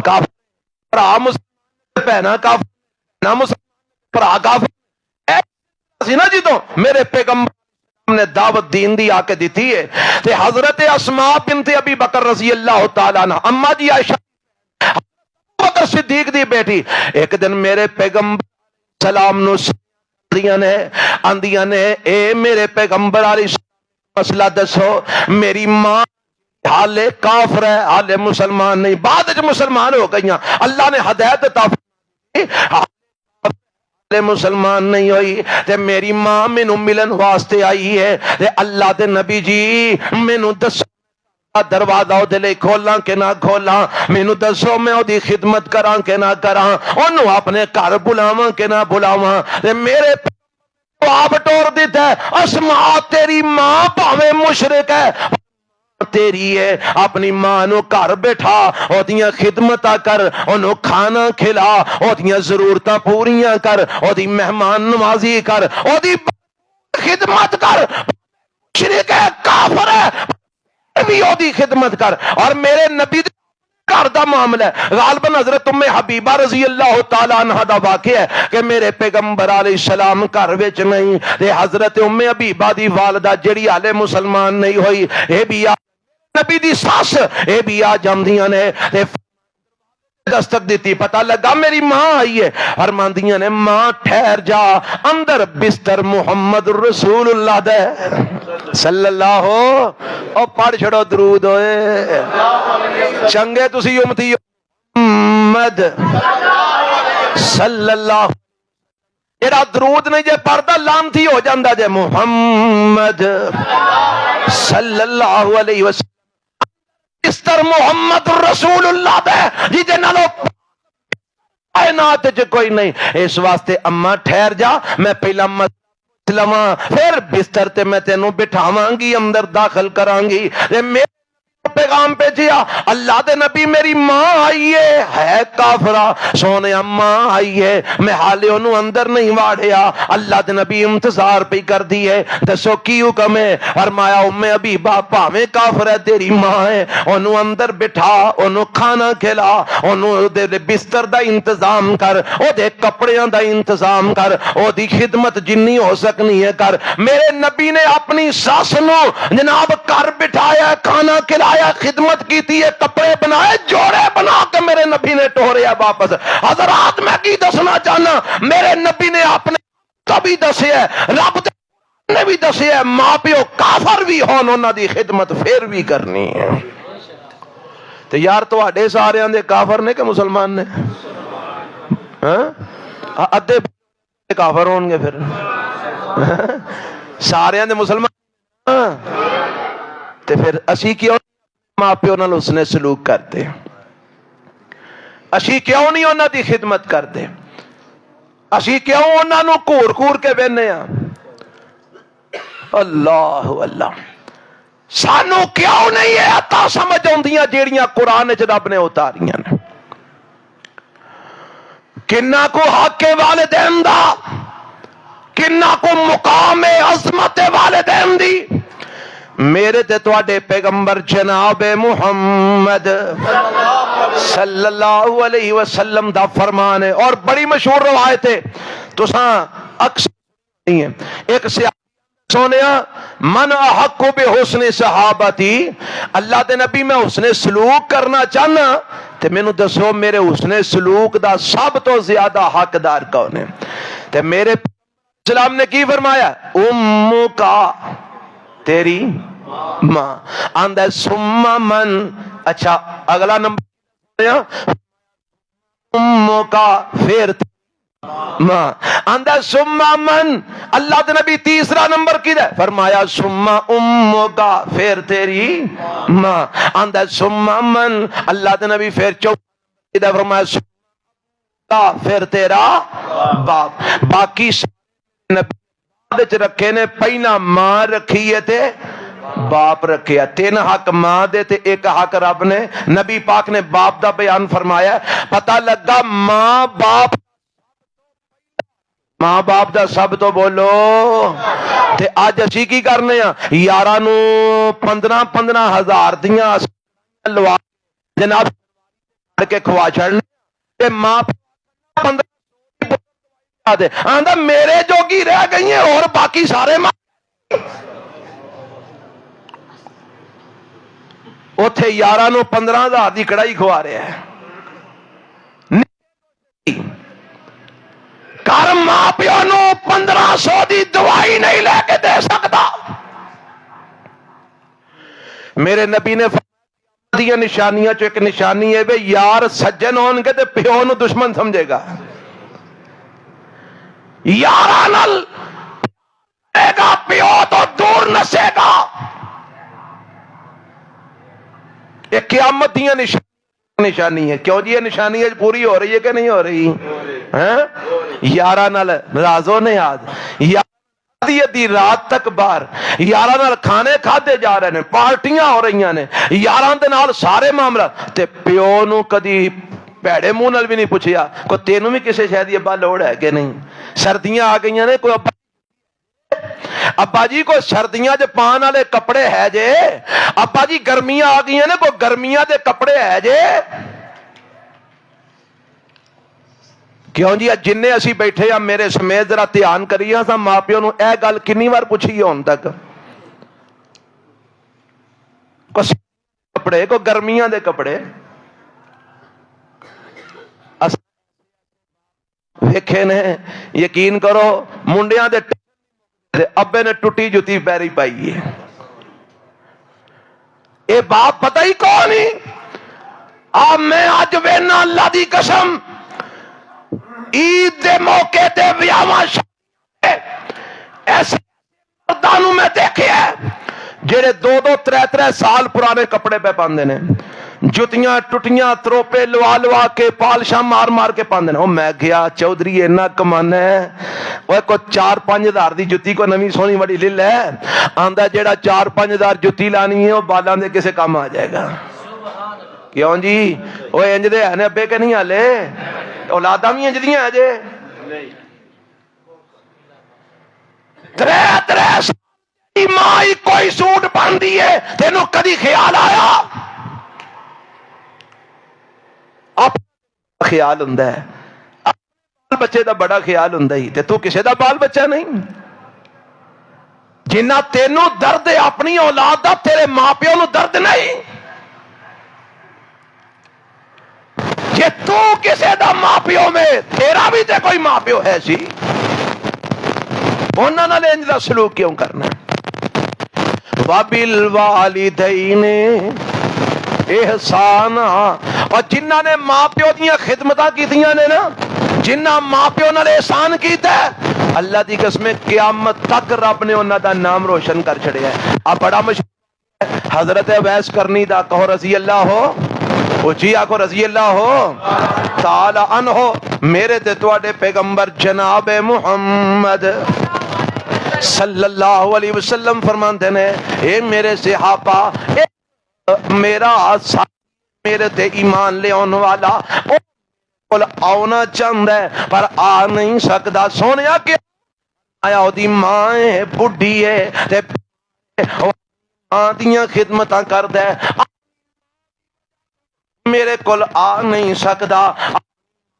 کافر، بھرا مسلمان بہنا کافر، نہ مسلمان بھرا کافر سی نا۔ جدوں میرے پیغمبر نے دعوت دین دی آ کے دیتی ہے تے حضرت اسماء بنت ابی بکر رضی اللہ تعالیٰ عنہ، اما جی عائشہ بکر صدیق دی بیٹی، ایک دن میرے پیغمبر سلام نو آندیاں نے اے میرے پیغمبر علیہ مسئلہ دسو، میری ماں حالے کافر ہے، حالے مسلمان نہیں، بعد وچ مسلمان ہو گئیاں، اللہ نے ہدایت عطا فرمائی، مسلمان نہیں ہوئی تے میری ماں مینوں ملن واسطے آئی ہے تے اللہ دے نبی جی مینوں دس دروازہ دے لئی کھولاں کہ نہ کھولاں، مینوں دسو میں اودی خدمت کراں کہ نہ کراں، اونوں اپنے گھر بلاواں کہ نہ بلاواں؟ تے میرے آپ ٹور دیتا ہے، اسماء تیری ماں بھاویں مشرک ہے تیری ہے، اپنی ماں نو گھر بیٹھا اودیاں خدمتاں کر، اونوں کھانا کھلا، اودیاں ضرورتاں پوریاں کر، اودی مہمان نوازی کر، اودی خدمت کر۔ مشرک ہے، کافر ہے، بھی اودی خدمت کر۔ اور میرے نبی گھر دا معاملہ ہے، غالباً حضرت ام حبیبہ رضی اللہ تعالی عنہ دا واقعہ ہے کہ میرے پیغمبر علیہ السلام گھر وچ نہیں تے حضرت ام حبیبہ دی والدہ جڑی حالے مسلمان نہیں ہوئی، اے بھی نبی دی ساس اے بھی آ جاندیاں نے تے دستک دیتی، پتہ لگا میری ماں آئی ہے، فرماندیاں نے ماں ٹھہر جا، اندر بستر محمد رسول اللہ دے صلی اللہ ہو، او پڑھ چھڑو درود ہوئے چنگے تسی امتی محمد صلی اللہ، جڑا درود نہیں جے پڑھدا لعنتی ہو جاندا جے محمد صلی اللہ علیہ وسلم بستر محمد رسول اللہ دے جی دے نالو کائنات وچ کوئی نہیں۔ اس واسطے اماں ٹھہر جا، میں پہلا مسلماں پھر بستر تے میں تینوں بٹھاواں گی، اندر داخل کراں گی۔ پیغام بھیجیا اللہ دے نبی میری ماں آئی ہے کافرہ، سونے ماں آئی ہے، میں حالے انہوں اندر نہیں واڑیا۔ اللہ دے نبی انتظار پہ کر دی ہے، دسو کی حکم ہے؟ فرمایا ام حبیبہ بھاویں کافر ہے تیری ماں ہے، انہوں اندر بٹھا، انہوں کھانا کھلا، انہوں دے بستر دا انتظام کر، او دے کپڑیاں دا انتظام کر، او دی خدمت جنی ہو سکنی ہے کر۔ میرے نبی نے اپنی ساس نو جناب کر بٹھایا، کھانا کھلایا، خدمت کی ہے، کپڑے بنائے، جوڑے بنا کے میرے نبی نے ٹوریا واپس۔ حضرات میں کی دسنا چاہنا، میرے نبی نے اپنے کبھی دسے ہے، رب نے بھی دسے ہے، ماں پیو کافر بھی ہون انہاں دی خدمت پھر بھی کرنی ہے۔ تو یار تواڈے سارے دے کافر نے کہ مسلمان نے؟ ہاں ادھے کافر ہون گے پھر سارے دے مسلمان، تے پھر اسی کیوں ماں پیو نال اس نے سلوک کرتے، اسی کیوں نہیں انہاں دی خدمت کرتے، اسی کیوں انہاں نو گھور گھور کے وینے ہاں؟ اللہ اللہ، سانو کیوں نہیں ہے عطا سمجھ آندیاں جیڑیاں قرآن وچ رب نے اتاریاں نے؟ کنہ کو حق والدین دا، کنہ کو مقام عظمت والدین دی، میرے تے تواڈے پیغمبر جناب محمد صلی اللہ علیہ وسلم دا فرمان ہے۔ اور بڑی مشہور روایت ہے، تساں اکثر نہیں ہے، ایک سونیا من احق بحسن صحابتی، اللہ دے نبی میں حسن سلوک کرنا چاہنا تے مینوں دسو میرے حسن سلوک دا سب تو زیادہ حقدار کون ہے؟ تے میرے اسلام نے کی فرمایا؟ امو کا، تیری ماں۔ آندہ سمہ من، اچھا اگلا نمبر امو کا پھر ماں، آندہ سمہ من، اللہ دے نبی تیسرا نمبر کی دے فرمایا سمہ امو کا پھر تیری ماں، آندہ سمہ من، اللہ دے نبی پھر چوتھا دے فرمایا سمہ کا پھر تیرا باپ۔ باقی نبی رکھے نے پہلا ماں رکھی ہے تے باپ رکھیا، تین حق ماں دے تے ایک حق رب نے۔ نبی پاک نے باپ دا بیان فرمایا، پتہ لگا ماں باپ، ماں باپ دا سب تو بولو تے آج اسی کی کرنے ہیں؟ یاراں نو 15,000 دیاں لوا جناب کے کھوا چھڑنے تے ماں 15 دے آندہ میرے جوگی رہ گئی ہیں اور باقی سارے ماں اوتھے 11 نو 15,000 دی کڑائی کھوا رہے ہیں۔ کر ماں پیو نو 1500 دی دوائی نہیں لے کے دے سکتا۔ میرے نبی نے دیا نشانیاں چو ایک نشانی ہے بے یار سجن ہون کے تے پیو نو دشمن سمجھے گا، یارانل پیو تو دور نسے گا۔ یہ قیامت دیا نشانی ہے. کیوں جی یہ نشانی ہے پوری ہو رہی ہے کہ نہیں ہو رہی؟ یارہ نال رازو نے یاد دی رات تک باہر یاراں نال کھانے کھادے جا رہے ہیں, پارٹیاں ہو رہی نے یاراں دے نال سارے معاملات, تے پیو نو کدی پیڑے منہ نال بھی نہیں پوچھیا کو تینوں بھی کسی شاید یہ ابا لوڑ ہے کہ نہیں. سردیاں آ گئی نے, کوئی ابا جی کو سردیاں چ پان والے کپڑے ہے جے, ابا جی گرمیاں آ گئی نے, کوئی گرمیاں دے کپڑے ہے جے. کیوں جی جن اسی بیٹھے ہاں میرے سمیت ذرا دھیان کریے سا ماں پیو نو اے گل کنی بار پوچھی ہون تک, کپڑے کو گرمیاں دے کپڑے ویکھے نے, یقین کرو منڈیاں دے ابے نے ٹوٹی جتی پیری پائی ہے. اے باپ پتہ ہی کون ہی آپ میں اج وینا اللہ دی قسم عید دے موقع تے ویاواں ایسے مردانوں میں دیکھے ہیں جڑے 2-3 سال پرانے کپڑے پہ پاندے نے, جتیاں ٹٹیاں تروپے لوا لوا کے پالشاں مار مار کے پاندے نے. او میں گیا چودھری اینا کمانا ہے, وہ کو 4-5 ہزار دی جتی کو نوی سونی بڑی لل ہے, آندا جیڑا 4-5 ہزار جتی لانی ہے وہ بالاں دے کسے کام آ جائے گا. کیوں جی وہ انج دے ہیں ابے کہ نہیں ہالے اولاداں بھی انج دیاں ہیں جے. 3 ماں ہی کوئی سوٹ پاندی ہے, تینوں کدی خیال آیا؟ آپ خیال ہوندا ہے, بال بچے دا بڑا خیال ہوندا ہی, تے تو کسے دا بال بچہ نہیں. جنہ تینوں درد ہے اپنی اولاد دا, تیرے ماں پیو نو درد نہیں. جے تو کسے دا ماں پیو میں, تیرا بھی تے کوئی ماں پیو ہے سی, انہاں نال انج دا سلوک کیوں کرنا؟ وَبِالْوَالِدَيْنِ احسانا, اور جنہ نے ماں پیو دیاں خدمتاں کیتیاں نے نا, جنہ ماں پیو نال احسان کیتا ہے, اللہ دی قسم قیامت تک رب نے انہاں دا نام روشن کر چھڑیا ہے. اب بڑا مشہور ہے حضرت اویس کرنی دا, کہو رضی اللہ ہو, اچھی آکھو رضی اللہ ہو تعالی عنہ. میرے تے تواڈے پیغمبر جناب محمد صلی اللہ علیہ وسلم فرماندے نے, اے میرے صحابہ, اے میرا میرے تے ایمان لے آن والا آنا چاہتا ہے پر آ نہیں سکتا. سونیا کہ آیا دی ماں ہے, بڈھی ہے, تے ماں دیاں خدمتاں کردا ہے, میرے کول آ نہیں سکتا.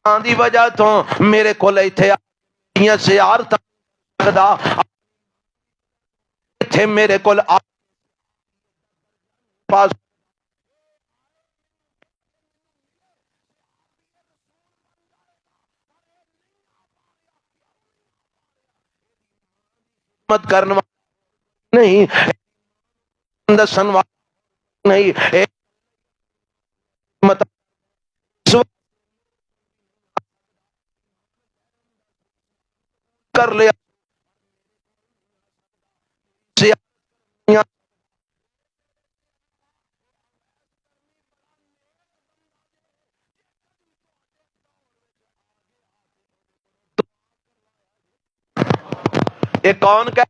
ماں دی وجہ تو میرے کول ایتھے زیارت سکدا, ایتھے میرے کول پاس مت کرنا نہیں, دسن نہیں مت کر لیا. یہ کون کہ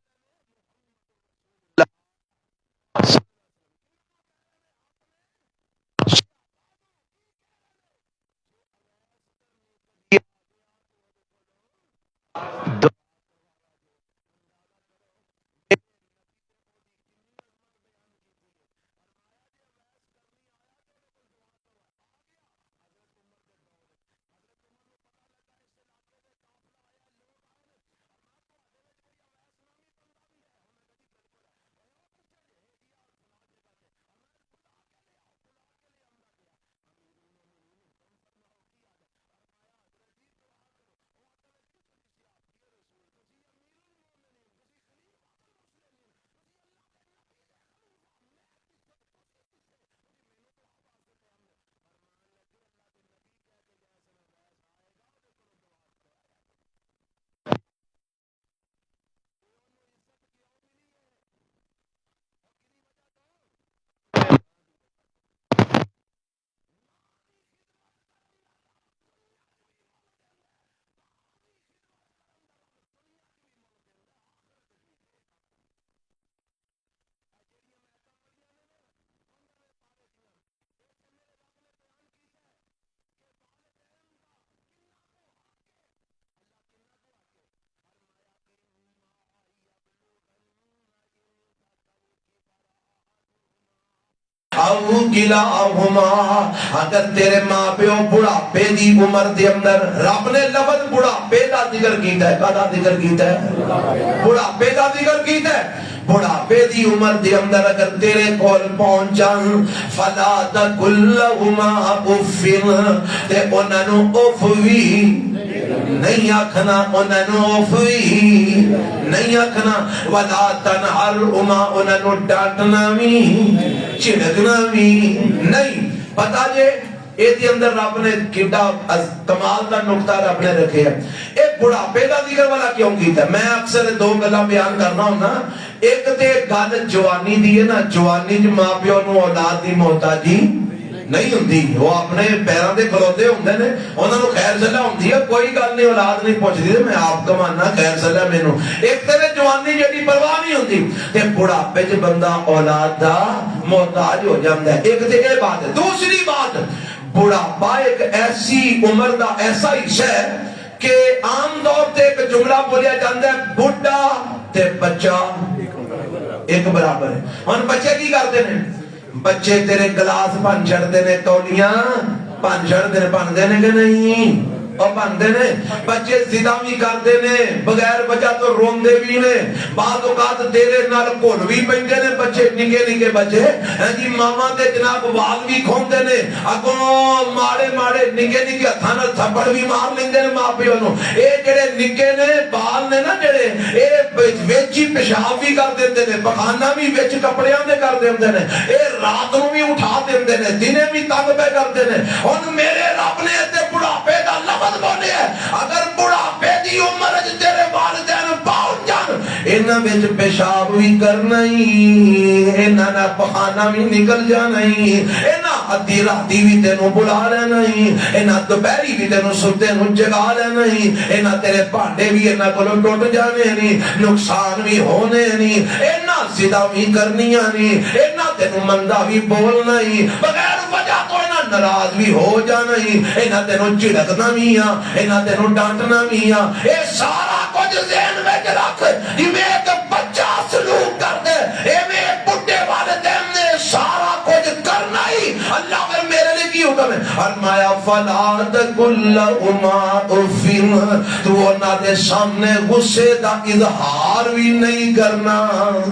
او کلاہما، اگر تیرے ماں پیو بڑھاپے دی عمر دے اندر، رب نے لفظ بڑھاپے دا ذکر کیتا ہے، کدا ذکر کیتا ہے؟ بڑھاپے دا ذکر کیتا ہے۔ بڑھاپے دی عمر دے اندر اگر تیرے کول پہنچ جان، فلا تقل لہما اف، تے انہاں نو اف وی نہیں آکھنا، انہاں نو اف وی نہیں آکھنا، ولا تنہرہما، انہاں نو ڈانٹنا وی چڑکنا وی نہیں۔ پتہ جے اے دی اندر رب نے کیڑا کمال دا نقطہ رب نے رکھے ہے۔ ایک بڑھاپے دا ذکر والا کیوں کیتا ہے؟ میں اکثر دو گلاں بیان کرنا ہوں نا، ایک تے گل جوانی دی ہے نا، جوانی جو ماں پیو نو اولاد دی محتاجی نہیں ہوندی، وہ اپنے پیراں دے کھلوتے ہوندے نے، انہاں نو خیر صلاح ہوندی ہے، کوئی گل نہیں، اولاد نہیں پوچھدی تے میں آپ کمانا خیر صلاح مینوں۔ ایک تے جوانی جڑی پرواہ نہیں ہوندی، تے بڑھاپے وچ بندہ اولاد دا محتاج ہو جاندا ہے۔ ایک تے اے بات ہے۔ دوسری بات، بڑھاپا ایک ایسی عمر دا ایسا حصہ ہے کہ عام طور تے ایک جملہ بولیا جاتا ہے، بڈھا تے بچہ ایک برابر ہے۔ ہن بچے کی کرتے ہیں؟ بچے تیرے گلاس بن چھڑتے نے، تولیاں بن چھڑتے نے، بنتے نے کہ نہیں؟ اور بنتے نے۔ بچے ضداں بھی کرتے نے، بغیر وجہ تو روندے بھی نے، بعض اوقات تیرے نال گھل بھی پیندے نے بچے، نکے نکے بچے جی ماما تے جناب وال بھی کھوندے نے، اگوں ماڑے ماڑے نکے نکے ہتھاں نال تھپڑ بھی مار لیندے نے ماں پیو نو۔ اے جڑے نکے نے بال نے نا جڑے، اے وچ ہی پیشاب بھی کر دیندے نے، پخانہ بھی وچ کپڑیاں دے کر دیندے نے، اے رات نو بھی اٹھا دیندے نے، دنے بھی تنگ پہ کرتے نے۔ ہن میرے رب نے تے بڑھاپے دا لفظ بولے ہے، اگر بڑھاپے دی عمر وچ تیرے والدین پہنچ جان، انہاں وچ پیشاب بھی کرنا ہی، انہاں دا پخانہ بھی نکل جانا ہی، انہاں ادھی راتی بھی تینوں بلا لینا ہی، انہاں دوپہری بھی تینوں ستے نو جگا لینا ہی، انہاں تیرے بھانڈے بھی انہاں کولوں ٹوٹ جانے نہیں، نقصان بھی ہونے نہیں، انہاں ضداں بھی کرنیاں نہیں، انہاں تینوں مندا بھی بولنا ہی، بغیر وجہ تو انہاں ناراض بھی ہو جانا ہی، انہاں تینوں چڑکنا بھی، انہاں تینوں ڈانٹنا بھی، اے سارا کچھ ذہن وچ رکھ، جویں ایک بچہ سلوک کردا ہے، ایویں ایک بڈھے والدین نے سارا کچھ کرنا ہی۔ اللہ پھر میرے لیے کی حکم ہے؟ فرمایا فلا تقل لہما اف، تو انہاں دے سامنے غصے دا اظہار بھی نہیں کرنا،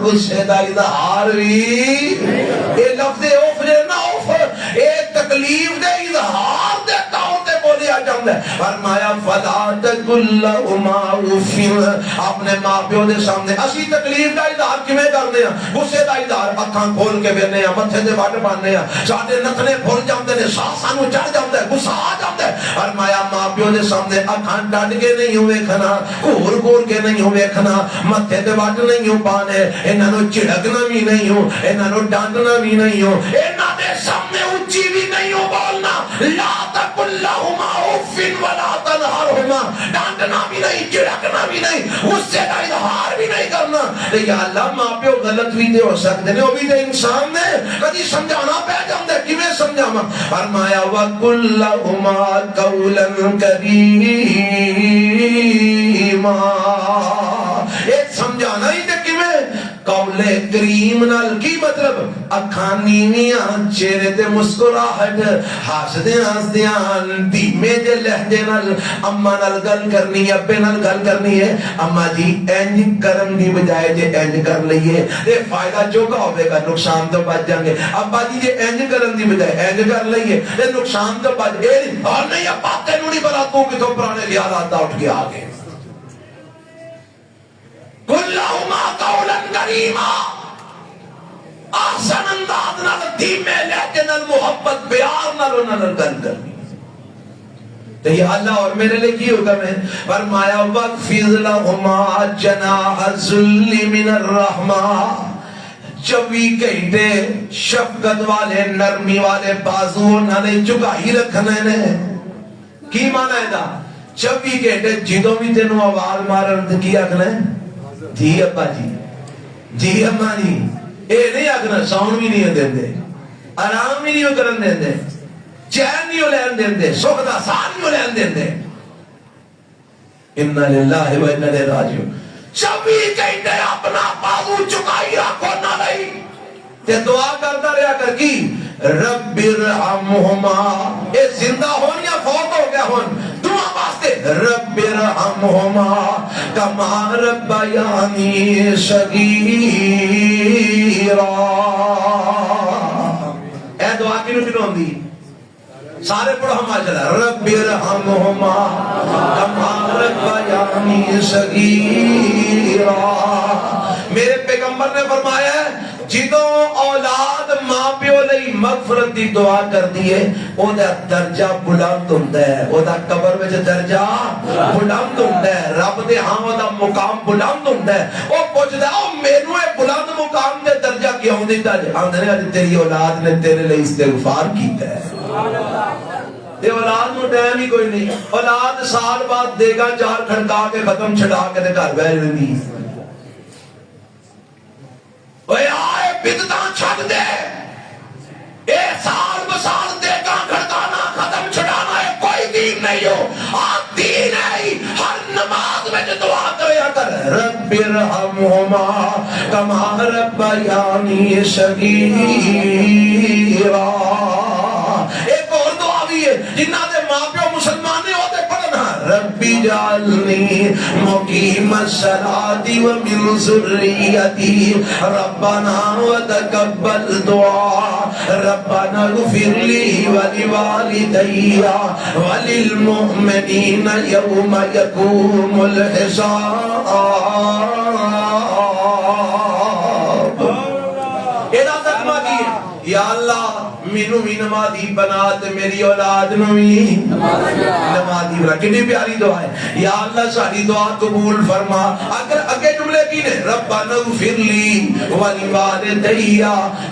غصے دا اظہار بھی، اے لفظ اف جو نا، اف اے تکلیف دے اظہار دے طور تے بولیا جاندا ہے۔ فرمایا فلا تقل لہما اف، اپنے ماں پیو دے سامنے اسی تکلیف دا اظہار کیویں کردے ہاں؟ غصے دا اظہار اکھاں کھول کے ویکھنے ہاں، متھے تے وٹ پانے ہاں، ساڈے نتنے پھل جاندے نے، ساہ سانوں چڑھ جاندا ہے، غصہ آ جاندا ہے۔ فرمایا ماں پیو دے سامنے اکھاں ڈڈ کے نہیں ویکھنا، گھور گھور کے نہیں ویکھنا، متھے تے وٹ نہیں پانے، انہاں نوں چڑکنا بھی نہیں ہو، انہاں نوں ڈانٹنا بھی نہیں ہو، انہاں دے سامنے اونچی بھی نہیں ہو بولنا، لا تقل لہما اف ولا تنہرہما، ڈانٹنا بھی نہیں، چڑکنا بھی نہیں، غصے کا اظہار بھی نہیں کرنا۔ یا اللہ ماں پیو غلط بھی ہو سکتے ہیں، وہ بھی تو انسان نے، کبھی سمجھانا پہ جاتا ہے، کیویں سمجھاواں؟ فرمایا وَقُلْ لَهُمَا قَوْلًا كَرِيمًا، ایک سمجھانا ہی تے کیویں؟ قول کریم نال کی مطلب؟ اکھاں نیویاں، چہرے تے مسکراہٹ، ہسدیاں ہسدیاں دھیمے جے لہجے نال اماں نال گل کرنی ہے، ابے نال گل کرنی ہے، اماں جی انج کرن دی بجائے جے انج کر لئیے تے فائدہ چوکا ہوے گا، نقصان تو بچ جائیں گے۔ ابا جی جے انج کرن دی بجائے انج کر لئیے تے نقصان تو بچ اے اور نہیں ابا تینوں نہیں پتا تو کتھوں پرانے خیالات اٹھ کے آ گئے۔ قُلْ لَهُمَا قَوْلًا كَرِيمًا، آسان انداز نال دھیمے لہجے نال محبت پیار نال انہاں نال گل کرنی۔ تو یہ اللہ اور میرے لیے کی حکم ہے؟ فرمایا وَاخْفِضْ لَهُمَا جَنَاحَ الذُّلِّ مِنَ الرَّحْمَةِ، 24 گھنٹے شفقت والے نرمی والے بازو انہاں نے جھکائی رکھنے نے۔ کی معنی ہے دا؟ 24 گھنٹے جدوں بھی تینوں آواز مارن تے کی آکھنا ہے؟ جی ابا جی، جی اماں جی، اے نہیں آکھنا، ساؤن بھی نہیں دیندے، آرام بھی نہیں کرن دیندے، چین نہیں لین دیندے، سکھ دا ساہ نہیں لین دیندے۔ اِنَّا لِلَّهِ وَإِنَّا إِلَيْهِ رَاجِعُونَ۔ 24 گھنٹے اپنا بازو چکائی رکھو نہ نہیں تے دعا کرتا رہا کر کی رب ارحمہما، اے زندہ ہون یا فوت ہو گیا ہون، دعا واسطے رب ارحمہما کما ربیانی صغیرا۔ اے دعا کنوں ہوندی؟ سارے پڑھو ہم آجلا رب ارحمہما کما ربیانی صغیرا۔ میرے پیغمبر نے فرمایا ہے جدوں اولاد ماں پیو لئی مغفرت دی دعا کر دیے او دا درجہ بلند ہوندا ہے، او دا قبر وچ درجہ بلند ہوندا ہے، رب دے ہاں او دا مقام بلند ہوندا ہے۔ او پوچھدا او مینوں اے بلند مقام دے درجہ کیوں دیندا جے؟ آندے نے تیری اولاد نے تیرے لئی استغفار کیتا ہے۔ تے اولاد نو ٹائم ہی کوئی نہیں، اولاد سال بعد دے گا چار کھڑکا کے ختم چھڑا کے تے گھر بیٹھ جاندی۔ اوے آئے بدعتاں چھڈ دے، اے سال بسال دے گا کھڑکانا ختم چھڑانا ہے کوئی دین نہیں ہو، آپ دین ہے ہر نماز میں دعا کریا کر رب ارحمہما کما ربیانی صغیرا۔ ایک اور دعا بھی ہے جنہ دے ماں پیو مسلمان نے ہوتے پڑھنا ربی جعلنی مقیم الصلاۃ ومن ذریتی ربنا وتقبل دعا ربنا اغفر لی ولوالدی وللمؤمنین یوم یقوم الحساب۔ یا اللہ مینوں بھی نمازی بنا تے میری اولاد نو بھی نمازی بنا۔ کتنی پیاری دعا ہے۔ یا اللہ ساری دعا قبول فرما۔ اگر اگے جملے کی نے ربنا اغفر لی ولوالدی،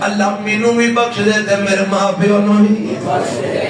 اللہ مینوں بھی بخش دے تے میرے ماں پیو نو بھی بخش دے۔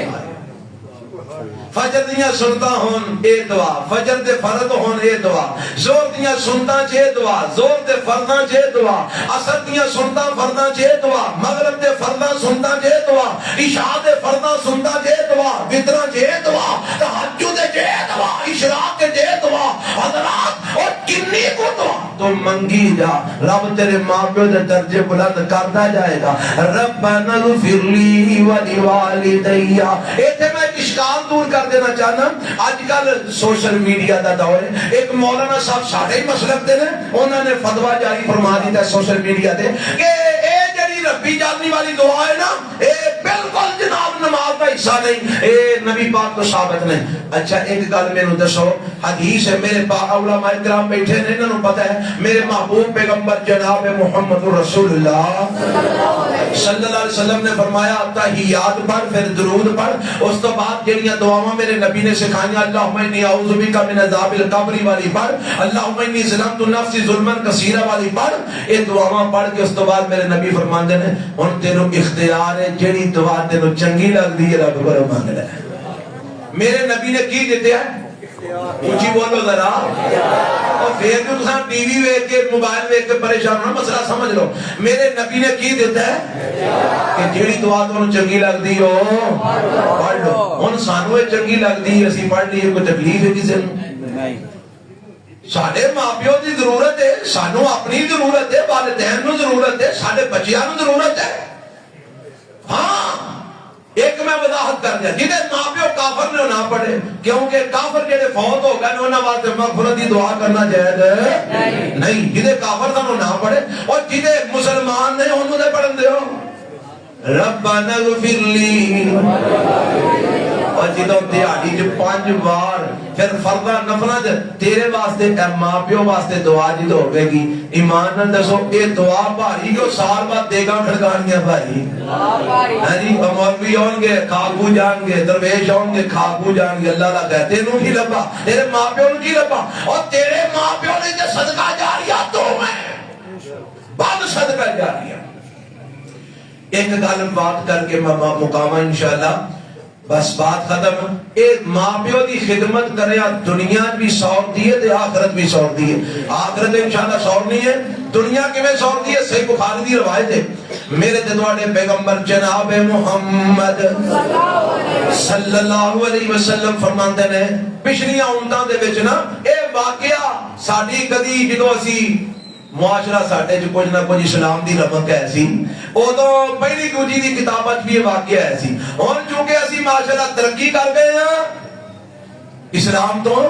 فجر دیاں سنتا ہون اے دعا، فجر دے فرض ہون اے دعا، زور دیاں سنتا چے دعا، زور دے فرضاں چے دعا، عصر دیاں سنتا فرضاں چے دعا، مغرب دے فرضاں سنتا چے دعا، عشاء دے فرضاں سنتا چے دعا، وتراں چے دعا، تہجد دے چے دعا، اشراق دے چے دعا، حضرات اور کنی کو دعا تو منگی جا، رب تیرے ماں پیو دے درجے بلند کرتا جائے گا۔ ربنا اغفر لی ولوالدی۔ ایتھے میں اشکال دور کر دینا چاہنا، آج کل سوشل میڈیا دا دور ہے، ایک مولانا صاحب ساڑھے ہی مسلک دے نے، انہوں نے فتوہ جاری فرما دیتا ہے سوشل میڈیا دے کہ اے جڑی ربی جاننی والی دعا ہے نا اے بالکل جناب نماز کا حصہ نہیں، اے نبی پاک تو ثابت نہیں۔ اچھا ایک گل میں دسو، حدیث ہے، میرے علماء کرام بیٹھے نے، انہوں نے پتہ ہے میرے محبوب پیغمبر جناب محمد رسول اللہ صلی اللہ علیہ وسلم نے فرمایا تحیات پڑھ پھر درود پڑھ، اس تو بعد جڑیاں دعاواں میرے نبی نے سکھائیں اللہم انی اعوذ بک من عذاب القبر والی پڑھ، اللہم انی ظلمت نفسی ظلما کثیرا والی پڑھ، یہ دعاواں پڑھ کے اس تو بعد میرے نبی فرماندے نے ہن تینوں اختیار ہے جڑی دعا تینوں چنگی لگدی ہے رب کو مانگ لے۔ میرے نبی نے کی دیتے ہیں اونچی بولو ذرا، اور پھر بھی تساں ٹی وی ویکھ کے موبائل ویکھ کے پریشان ہونا، مسئلہ سمجھ لو۔ میرے نبی نے کی دیتا ہے کہ جیڑی دعا تانوں چنگی لگدی ہو پڑھ لو۔ ہن سانوں اے چنگی لگدی اسی پڑھ لئے، کوئی تکلیف ہے کسے نوں؟ ساڈے ماں پیو دی ضرورت ہے، سانوں اپنی ضرورت ہے، والدین نوں ضرورت ہے، ساڈے بچیاں نوں ضرورت ہے۔ ہاں ایک میں وضاحت کر دیا، جنہیں ماں پیو کافر نے نہ پڑھے، کیونکہ کافر جڑے فوت ہو گئے انہاں واسطے مغفرت دی دعا کرنا جائز نہیں، جنہیں کافر تھا نہ پڑھے، اور جنہیں مسلمان نے انہوں نے پڑھن دے ہو ربنا اغفر لی، اور جدوں دیہاڑی چ 5 بار پھر فرضاں نفلاں تیرے واسطے اے ماں پیو واسطے دعا جدوں ہوے گی، ایمان نال دسو اے دعا بھاری جو سال بعد دیگاں کھڑکانیاں بھاری، ہاں جی مولوی آن گے کھاکو جان گے، درویش آن گے کھاکو جان گے، اللہ دا کہتے تینوں کی لبا، تیرے ماں پیو نوں کی لبا، اور تیرے ماں پیو نے جو صدقہ جاریہ تو میں بعد صدقہ جاریہ۔ ایک گل بات کر کے میں مقامہ انشاءاللہ بس بات ختم۔ ایک ماں پیو دی خدمت کرے دنیا بھی سور دیئے تے آخرت بھی سور دیئے، آخرت انشاءاللہ سور نہیں ہے، دنیا کی میں سور دیئے۔ صحیح بخاری دی روایت ہے، میرے تدوانے پیغمبر جناب محمد صلی اللہ علیہ وسلم فرماندے نے پچھلیاں امتاں دے وچ نا اے واقعہ ساڈی کدی جدوں اسی معاشرہ ساڈے چ کچھ نہ کچھ اسلام دی رمق ہے سی ادو پہلی دوجی دی کتابت بھی یہ واقعہ ہے سی ہن چونکہ اسی ماشاءاللہ ترقی کر گئے ہاں اسلام تو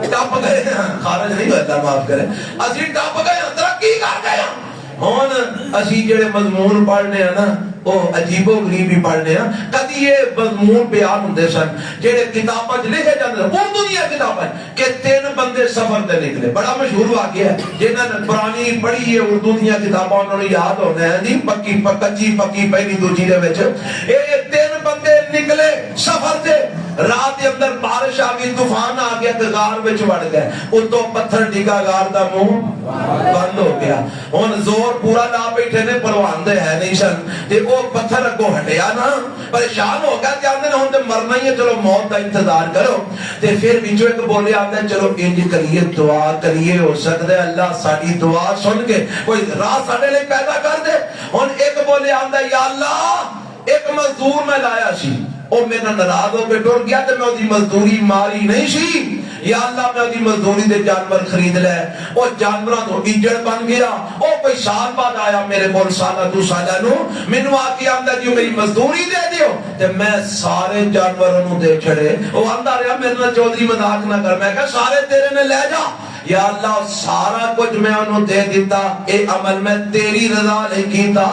ٹپ گئے ہیں خارج نہیں ہوتا معاف کرے اسی ٹپ گئے ہیں ترقی کر گئے ہیں ہن اسی جڑے مضمون پڑھنے ہیں نا وہ عجیب و غریب ہی پڑھنے ہیں کدی یہ مضمون بیان ہوندے سن جڑے کتاباں لکھے جاندے اردو دی کتاباں کہ 3 بندے سفر تے نکلے بڑا مشہور واقعہ ہے جنہاں نے پرانی پڑھی ہے اردو دی کتاباں انہاں نوں یاد ہونا ہے جی پکی کچی پکی پہلی دوجی دے وچ اے 3 بندے نکلے سفر تے رات کے اندر بارش آ گئی طوفان آ گیا کہ غار وچ وڑ گئے اتوں پتھر ڈگا غار دا منہ بند ہو گیا ہن زور پورا لا بیٹھے نے پروان دے ہے نہیں سن تے او پتھر اگوں ہٹیا نا پریشان ہو گیا تے آندے نے ہن تے مرنا ہی ہے چلو موت دا انتظار کرو تے پھر وچوں ایک بولے آندا چلو انج کریے دعا کریے ہو سکدا ہے اللہ ساڈی دعا سن کے کوئی راہ ساڈے لئی پیدا کر دے ہن ایک بولے آندا یا اللہ ایک مزدور میں لایا سی او میرا ناراض ہو کے ٹر گیا تے میں اودی مزدوری ماری نہیں سی یا اللہ میں اودی مزدوری دے جانور خرید لے او جانوراں تو اجڑ بن گیا او کوئی سال بعد آیا میرے کول سالہ دو سالہ نو مینوں آ کے آندا جی میری مزدوری دے دیو تے میں سارے جانوراں نو دے چھڑے او آندا رہیا میرے نال چودھری مذاق نہ کر میں کہا سارے تیرے نے لے جا یا اللہ سارا کچھ میں انہوں دے دیتا اے عمل میں تیری رضا نہیں کیتا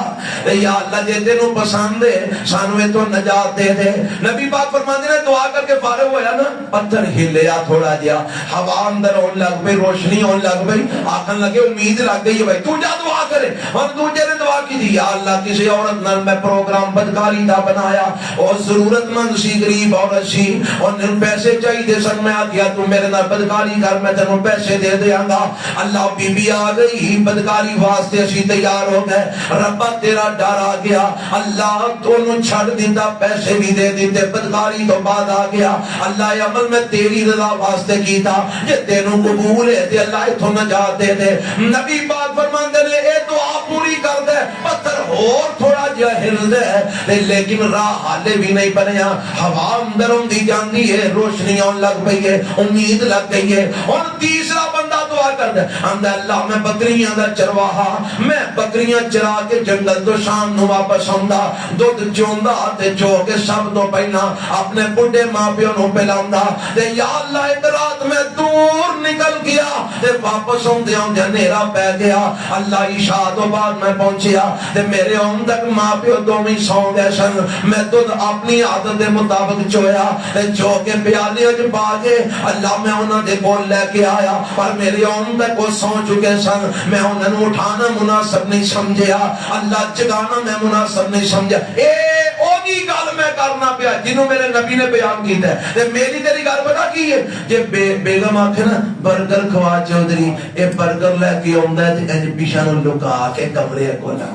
یا اللہ جے تینوں پسند ہے سانوے تو نجات دے دے نبی پاک فرماندے نے دعا کر کے فارغ ہویا نا پتھر ہلیا تھوڑا جیا ہوا اندر ہون لگ پئی روشنی ہون لگ پئی آکھن لگے امید لگ گئی ہے بھائی تو جا دعا کرے اور دوسرے نے دعا کی تھی یا اللہ کسی عورت نال میں پروگرام بدکاری دا بنایا اور ضرورت مند سی غریب عورت سی اور پیسے چاہیے سن میں آ گیا تو میرے نال بدکاری کر میں تینوں پیسے دے دیاں گا اللہ بی بی آ گئی بدکاری واسطے اسی تیار ہو گئے ربا تیرا ڈر آ گیا اللہ تو چھڑ دیتا پیسے بھی دے دیتے بدکاری تو بعد آ گیا اللہ عمل میں تیری رضا واسطے کیتا یہ تینوں قبول ہے تے اللہ اتھوں نجات دے دے نبی پاک فرماندے نے اے دعا پوری کر دے پتھر اور تھوڑا جہا ہل دے لیکن راہ حالے بھی نہیں بنیا ہوا اندر ہوندی جاندی ہے روشنی آن لگ پئی ہے امید لگ گئی ہے اور تیسرا بندہ دعا کر دے آندا اللہ میں بکریاں دا چرواہا میں بکریاں چرا کے جنگل تو شام نو واپس آندا دودھ چوندا تے چو کے سب تو پہلا اپنے بڈھے ماں پیو نو پلاوندا تے یا اللہ ایک رات میں دور نکل گیا تے واپس آندے آندے ہنیرا پے گیا اللہ عشاء تو بعد میں پہنچیا تے میرے آن تک ماں پیو دوویں سو گئے سن میں دودھ اپنی عادت دے مطابق چویا تے چو کے پیالے وچ پا کے اللہ میں انہاں دے کول لے کے آیا پر میرے آن تک وہ سو چکے سن میں انہاں نوں اٹھانا مناسب نہیں سمجھیا اللہ جگانا میں مناسب نہیں سمجھا اے اودی گل میں کرنا پیا جنوں میرے نبی نے بیان کیتا ہے تے میری تیری گل پتہ کی ہے جے بیگم آکھے نا برگر کھوا چودھری اے برگر لے کے آوندا ہے تے انج پیچھے نوں لکا کے کمرے کو لا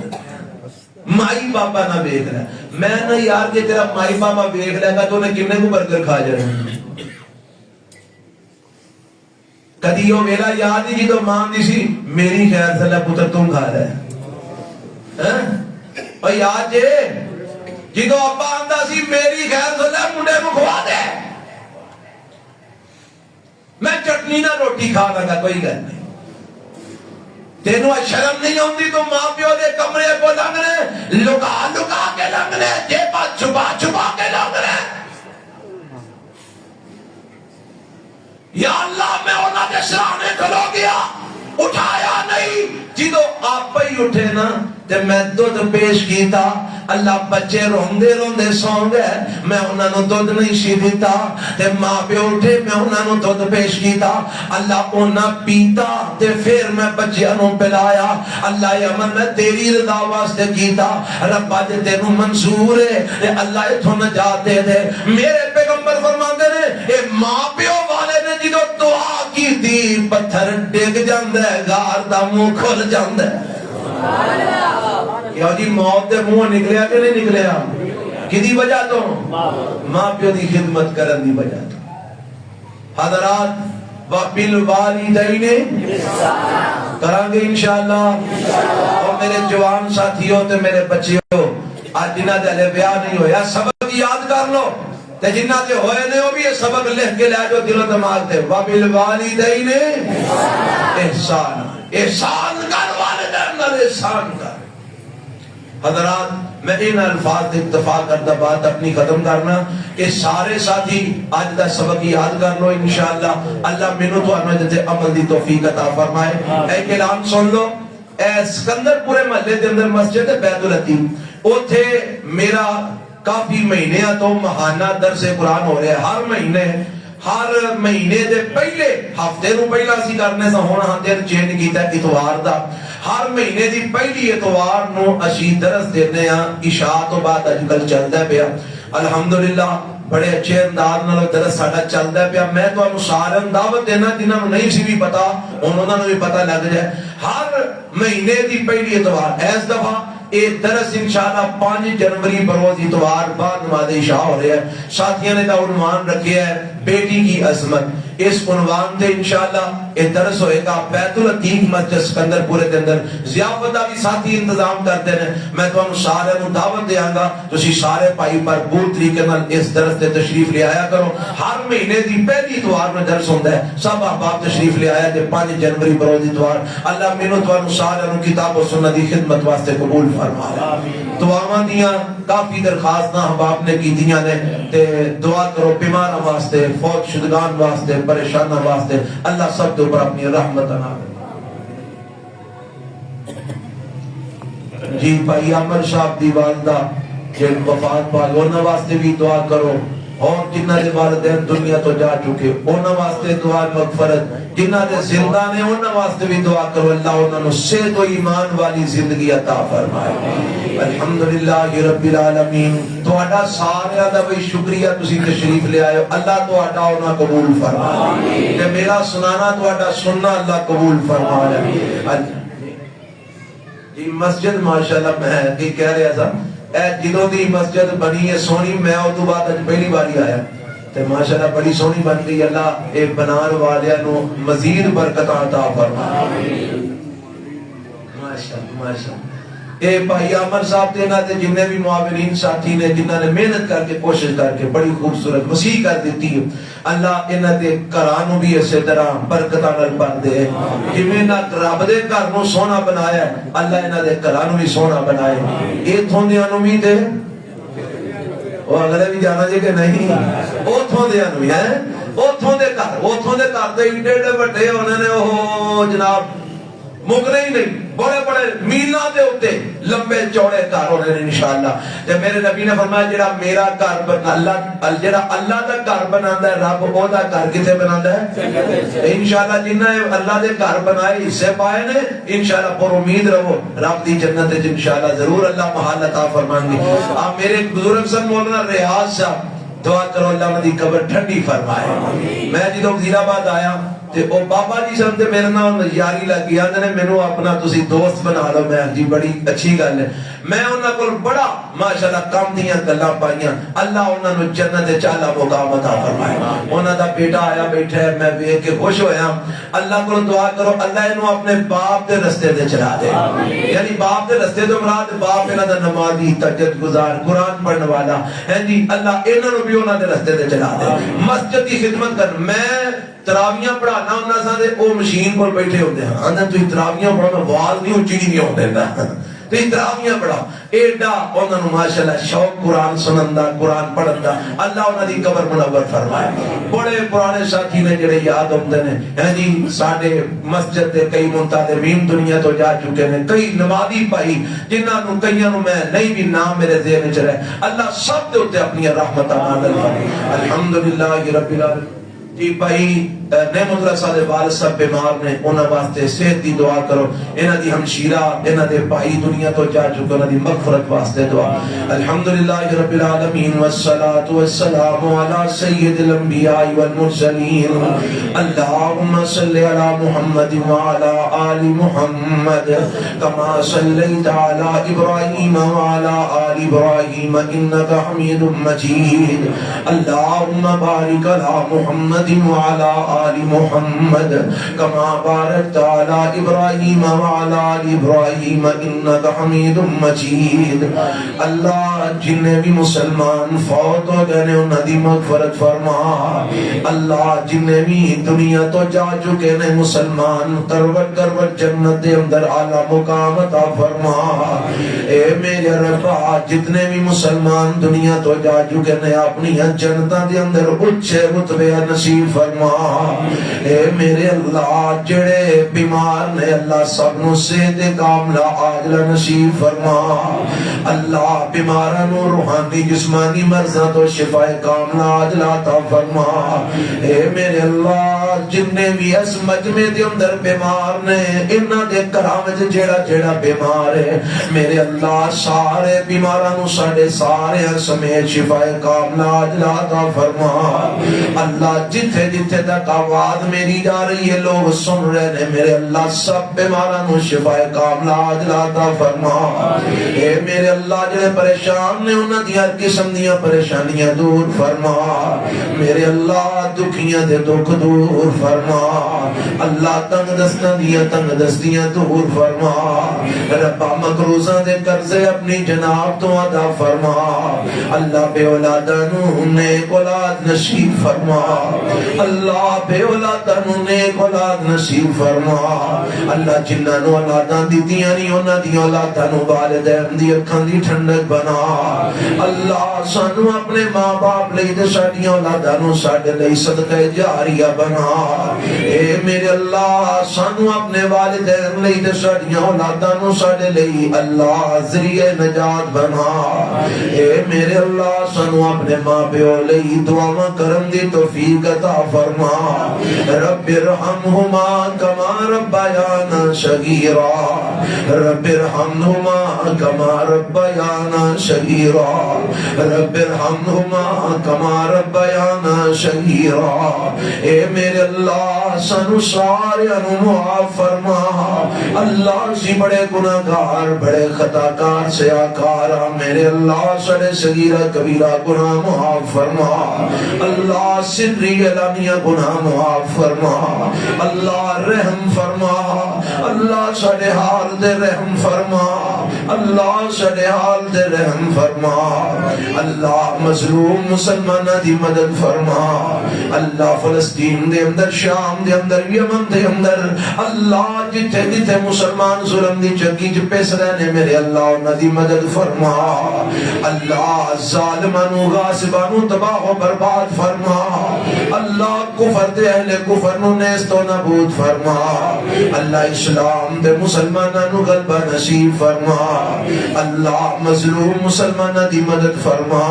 مائی بابا نہ دیکھ رہا میں نہ یار جے تیرا مائی بابا دیکھ لے گا تو نے کنے کو برگر کھا جائے کدی وہ ویلا یاد ہی جدو ماں دی سی میری خیر سے اللہ پتر تم کھا رہا ہے اور یاد جے جدو ابا آندا سی میری خیر سے اللہ منڈے کو کھوا دے میں چٹنی نہ روٹی کھا لگا کوئی گل نہیں تینوں شرم نہیں ہوندی تو ماں پیو دے کمرے کو لنگنے لکا لکا کے لنگنے جیبا چھپا چھپا کے لنگنے یا اللہ میں انہاں دے سرانے کھلو گیا اٹھایا نہیں جدو آپ ہی اٹھے نا تے میں دودھ پیش کیتا اللہ بچے روندے روندے سو گئے میں انہاں نوں دودھ نہیں سی دیتا تے ماں پیو اٹھے میں انہاں نوں دودھ پیش کیتا اللہ انہاں پیتا تے پھر میں بچیاں نوں پلایا اللہ عمل میں تیری رضا واسطے کیتا رب اج تینوں منظور ہے تے اللہ ایتھوں نجات دے دے میرے پیغمبر فرماندے نے اے ماں پیو والے نے جدو دعا کی تھی پتھر ڈگ جاندا ہے غار دا منہ کھل جاندا ہے یا جی موت دے منہ نکلیا کہ نہیں نکلیا کدی وجہ تو ماں پیو دی خدمت کرن دی وجہ تو حضرات وبالوالدین کران گے انشاءاللہ اور میرے جوان ساتھیوں تے میرے بچیوں آج جنہ دے لے بیاہ نہیں ہویا سبق یاد کر لو تے جنہ دے ہوئے نے وہ بھی یہ سبق لکھ کے لے جو دل و دماغ تے وبالوالدین احسان احسان کر والدین نال احسان کر. حضرات میں ان الفاظ سے اکتفا کرتا بات اپنی ختم کرنا کہ سارے ساتھی آج دا سبق یاد کر لو انشاءاللہ. اللہ مینوں تانوں جتے عمل دی توفیق عطا فرمائے. اے کلام سن لو. اے سکندر پورے محلے دے اندر مسجد ہے بیت العتیق, اوتھے میرا کافی مہینیاں تو ماہانہ درس قرآن ہو رہا ہے. ہر مہینے دے پہلے ہفتے نو پہلا سی کرنے سا ہونا ہاں دن چینج کیتا اتوار دا. ہر مہینے دی پہلی اتوار نو اسی درس دینے ہاں عشاء تو بعد اج کل چلدا پیا. الحمدللہ بڑے اچھے انداز نال درس ساڈا چلدا پیا. میں تانوں سارے دعوت دینا جنہاں نوں نہیں سی بھی پتا انہاں نوں بھی پتہ لگ جائے. ہر مہینے دی پہلی اتوار اس دفعہ اے درس انشاءاللہ 5 جنوری بروز اتوار بعد نماز عشاء ہو رہا ہے. ساتھیوں نے عنوان رکھا ہے بیٹی کی عظمت. اس عنوان تے انشاءاللہ اے درس ہوئے گا بیت العتیق مسجد سکندر پورے دے اندر. ضیافت دا بھی ساتھی انتظام کرتے ہیں. میں تانوں سارے نوں دعوت دیاں گا تسی سارے بھائی بھرپور طریقے نال اس درس تے تشریف لے آیا کرو. ہر مہینے دی پہلی اتوار میں درس ہوندا ہے. سب احباب تشریف لے آیا تے 5 جنوری بروز اتوار. اللہ مینوں تانوں سارے نوں کتاب و سنت دی خدمت واسطے قبول فرمائے. دعاواں دیاں کافی درخواستاں احباب نے کیتیاں نے تے دعا کرو بیماراں واسطے, فوت شدگان واسطے, پریشاناں واسطے. اللہ سب دے اوپر اپنی رحمت عنایت. جی بھائی عمر صاحب دی والدہ جن وفات پا گئے انہاں واسطے بھی دعا کرو. اور جنہ دے والدین دنیا تو جا چکے انہاں واسطے دعا مغفرت. جنہ دے زندہ نے انہاں واسطے بھی دعا کرو اللہ انہاں نوں صحت و ایمان والی زندگی عطا فرمائے. الحمدللہ رب العالمین. تہاڈا سارے دا بھائی شکریہ تسی تشریف لے آئے. اللہ تہاڈا انہاں قبول فرمائے تے میرا سنانا تہاڈا سننا اللہ قبول فرمائے. جی مسجد ماشاءاللہ میں کی کہہ رہا تھا اے جدوں دی مسجد بنی ہے سونی میں او تو بعد پہلی باری آیا تے ماشاءاللہ بڑی سونی بن گئی. اللہ اے بنان والیاں نو مزید برکت عطا فرمائے. ماشاءاللہ ماشاءاللہ. اے بھائی عامر صاحب تے نہ تے جننے بھی معاونین ساتھی نے جنہاں نے محنت کر کے کوشش کر کے بڑی خوبصورت وسیع کر دیتی ہے. اللہ انہاں دے گھراں نو بھی اسی طرح برکتاں نال بھر دے. جویں نہ رب دے گھر نو سونا بنایا ہے اللہ انہاں دے گھراں نو بھی سونا بنائے. ایتھوں دیاں نو بھی تے او اگلے بھی جانا جے کہ نہیں اوتھوں دیاں نو بھی ہے اوتھوں دے گھر تے ایڈے وڈے ہونے نے او جناب مکنے ہی نہیں. بڑے بڑے میلاں دے اوتے لمبے چوڑے گھر ہونے انشاءاللہ. تے میرے نبی نے فرمایا جڑا میرا گھر اللہ جڑا اللہ دا گھر بناندا ہے رب او دا گھر کتے بناندا ہے انشاءاللہ. جنہاں اللہ دے گھر بنائے حصے پائے نے انشاءاللہ پر امید رہو رب دی جنت وچ انشاءاللہ ضرور اللہ محل عطا فرمائیں گے. آپ میرے بزرگ سن مولانا ریاض صاحب دعا کرو اللہ انہاں دی قبر ٹھنڈی فرمائے. میں جدوں وزیر آباد آیا تے او بابا جی سن تے میرے نال یاری لگی آندے نے مینوں اپنا تسی دوست بنا لو. میں جی بڑی اچھی گل ہے. میں انہاں کول بڑا ماشاءاللہ کم دیاں گلاں پائیاں. اللہ انہاں نوں جنت وچ اعلی مقام عطا فرمائے. انہاں دا بیٹا آیا بیٹھا ہے میں ویکھ کے خوش ہویا. اللہ کول دعا کرو اللہ انہوں اپنے باپ دے رستے تے چلا دے. یعنی باپ دے رستے تو مراد باپ انہاں دا نمازی تہجد گزار قرآن پڑھنے والا ہے جی. اللہ انہاں نوں بھی انہاں دے رستے تے چلا دے. مسجد کی خدمت کر. میں تراویاں پڑھانا ہونا سا دے او مشین پر بیٹھے ہوتے ہیں آندھا تو تراویاں پڑھا میں آواز نہیں اونچی نہیں ہوتے ہیں تو تراویاں پڑھا ایڈا انہوں نے ماشاءاللہ شوق قرآن سنندا قرآن پڑھندا. اللہ انہوں دی قبر منور فرمائے. بڑے پرانے ساتھی نے جڑے یاد ہوندے نے ہیں جی ساڈے مسجد دے کئی منتظمین دنیا تو جا چکے نے. کئی نمازی بھائی جنہاں نوں کئیاں نوں میں نہیں بھی نام میرے ذہن وچ رہے. اللہ سب دے اوتے اپنی رحمت نازل فرمائے. الحمدللہ رب العالمین. جی بھائی نعمت اللہ صاحب والد صاحب بیمار نے انہاں واسطے صحت دی دعا کرو. انہاں دی ہمشیرہ انہاں دے بھائی دنیا تو جا چکے انہاں دی مغفرت واسطے دعا. الحمدللہ رب العالمین والصلاة والسلام علی سید الانبیاء والمرسلین. اللہم صلی علی محمد وعلی آل محمد کما صلیت علی ابراہیم وعلی آل ابراہیم انک حمید مجید. اللہم بارک علی محمد وعلی آل محمد كما باركت على إبراهيم وعلى آل إبراهيم إنك حميد مجيد. اللہ جنہیں بھی مسلمان فوت ہو گئے نے انہاں دی مغفرت فرما. اللہ جنہیں بھی دنیا تو جا چکے نے مسلمان کروٹ کروٹ جنت دے اندر اعلیٰ مقام عطا فرما. اے میرے ربا جتنے بھی مسلمان دنیا تو جا چکے نے اپنی جنتاں دے اندر اچھے رتبے نصیب فرما. اے میرے اللہ جڑے بیمار نے اللہ سب نو صحت کاملہ عاجلہ نصیب فرما. اللہ بیماراں نو روحانی جسمانی مرضاں تو شفا کاملہ عاجلہ عطا فرما. اے میرے اللہ جننے بھی اس مجمع دے اندر بیمار نے انہاں دے گھراں وچ جیڑا جیڑا بیمار ہے میرے اللہ سارے بیماراں نو ساڈے سارے سمیت شفا کاملہ عاجلہ عطا فرما. اللہ جتھے جتھے تک آواز میری جا رہی ہے لوگ سن رہے ہیں میرے اللہ سب بیماراں نو شفا کاملہ عاجلہ عطا فرما. اے میرے اللہ جڑے پریشان نے انہاں دی ہر قسم دیاں پریشانیاں دور فرما. میرے اللہ دکھیاں دے دکھ دور فرما. اللہ تنگ دستاں دیاں تنگ دستیاں دور فرما. ربا مقروضاں دے قرضے اپنی جناب تو ادا فرما. اللہ بے اولاداں نو نیک اولاد نصیب فرما. اللہ بے اولاداں نو نیک اولاد نصیب فرما. اللہ جنہاں نو اولاداں دتیاں نہیں انہاں دی اولاداں نو والدین دی اکھاں دی ٹھنڈک بنا. اللہ سانو اپنے ماں باپ لئی تے ساڈیاں اولاداں نو ساڈے لئی صدقہ جاریہ بنا. اے میرے اللہ سانو اپنے والدین لئی تے ساڈیاں اولاداں نو ساڈے لئی اللہ ذریعہ نجات بنا. اے میرے اللہ سانو اپنے ماں پیو لئی دعاواں کرن دی توفیق عطا فرما. رب ارحمہما کما ربیانا صغیرا. رب ارحمہما کما ربیانا صغیرا. رب ارحمہما کما ربیانا صغیرا. اے میرے اللہ سانو سارے انو معاف فرما. اللہ سی بڑے گناہگار بڑے خطاکار سیاکار میرے اللہ سڑے صغیرہ کبیرہ گناہ معاف فرما. اللہ سری علانیہ گناہ معاف فرما. اللہ رحم فرما. اللہ سڑے حال دے رحم فرما. اللہ سڑے حال دے رحم فرما. اللہ مظلوم مسلمانہ دی مدد فرما. اللہ فلسطین دے اندر شام دے اندر یمن دے اندر اللہ جتھے جتھے مسلمان ظلم دی چکی چ پیس رہنے میرے اللہ انہاں دی مدد فرما. اللہ ظالمانو غاصبانو تباہ و برباد فرما. اللہ کفر دے اہل کفر نو نیست و نابود فرما. اللہ اسلام دے مسلمانانو غلبہ نصیب فرما. اللہ مظلوم مسلمانہ دی مدد فرما.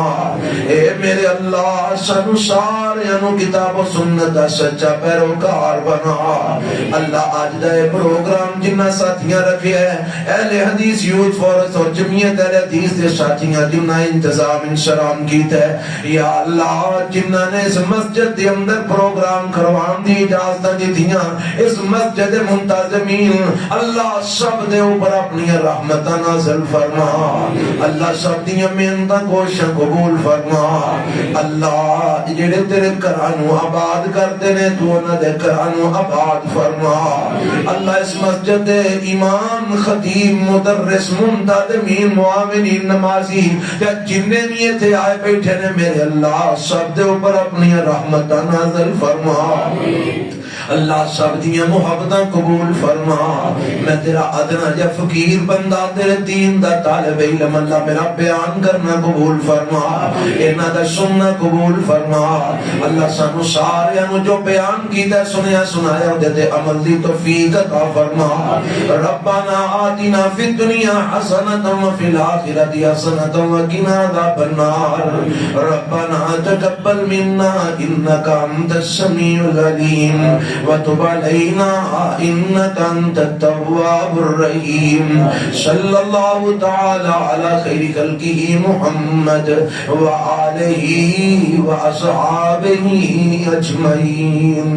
اے میرے اللہ سانو سارے انو کتاب و سنت دا سچا پیروکار بنا. اللہ آج دا پروگرام جنہ ساتھیاں رکھے ہیں اہل حدیث یوتھ فورس اور جمعیت اہل حدیث دے ساتھیاں جنہ انتظام انشرام کیتا ہے یا اللہ جنہ نے اس مسجد دے اندر پروگرام کروان دی اجازت دیتیاں اس مسجد منتظمین اللہ سب دے اوپر اپنی رحمت نازل فرما. اللہ سب دیاں محنتاں کوششاں قبول فرما. اللہ جڑے تیرے گھرانو آباد کرتے نے تو انہاں دے گھرانو آباد فرما. اللہ اس مسجد دے امام خطیب مدرس منتظمین معاونین نمازی یا جننے بھی تھے آئے بیٹھے نے میرے اللہ سب دے اوپر اپنی رحمت نازل فرما. اللہ سب دیاں محبتاں قبول فرما. میں تیرا ادنا یا فقیر بندہ تیرے دین دا طالب علم اللہ میرا بیان کرنا قبول فرما. انہاں دا سننا قبول فرما. اللہ سانو سارے انو جو بیان کیتا ہے سنیا سنایا دے دے عمل دی توفیق عطا فرما. ربنا آتنا فی الدنیا حسنۃ وفی الآخرۃ حسنۃ وقنا عذاب النار. ربنا تقبل منا انک انت السمیع العلیم وتب علینا انک انت التواب الرحیم. صلی اللہ تعالی علی خیر خلقہ محمد وآلہ وأصحابہ اجمعین.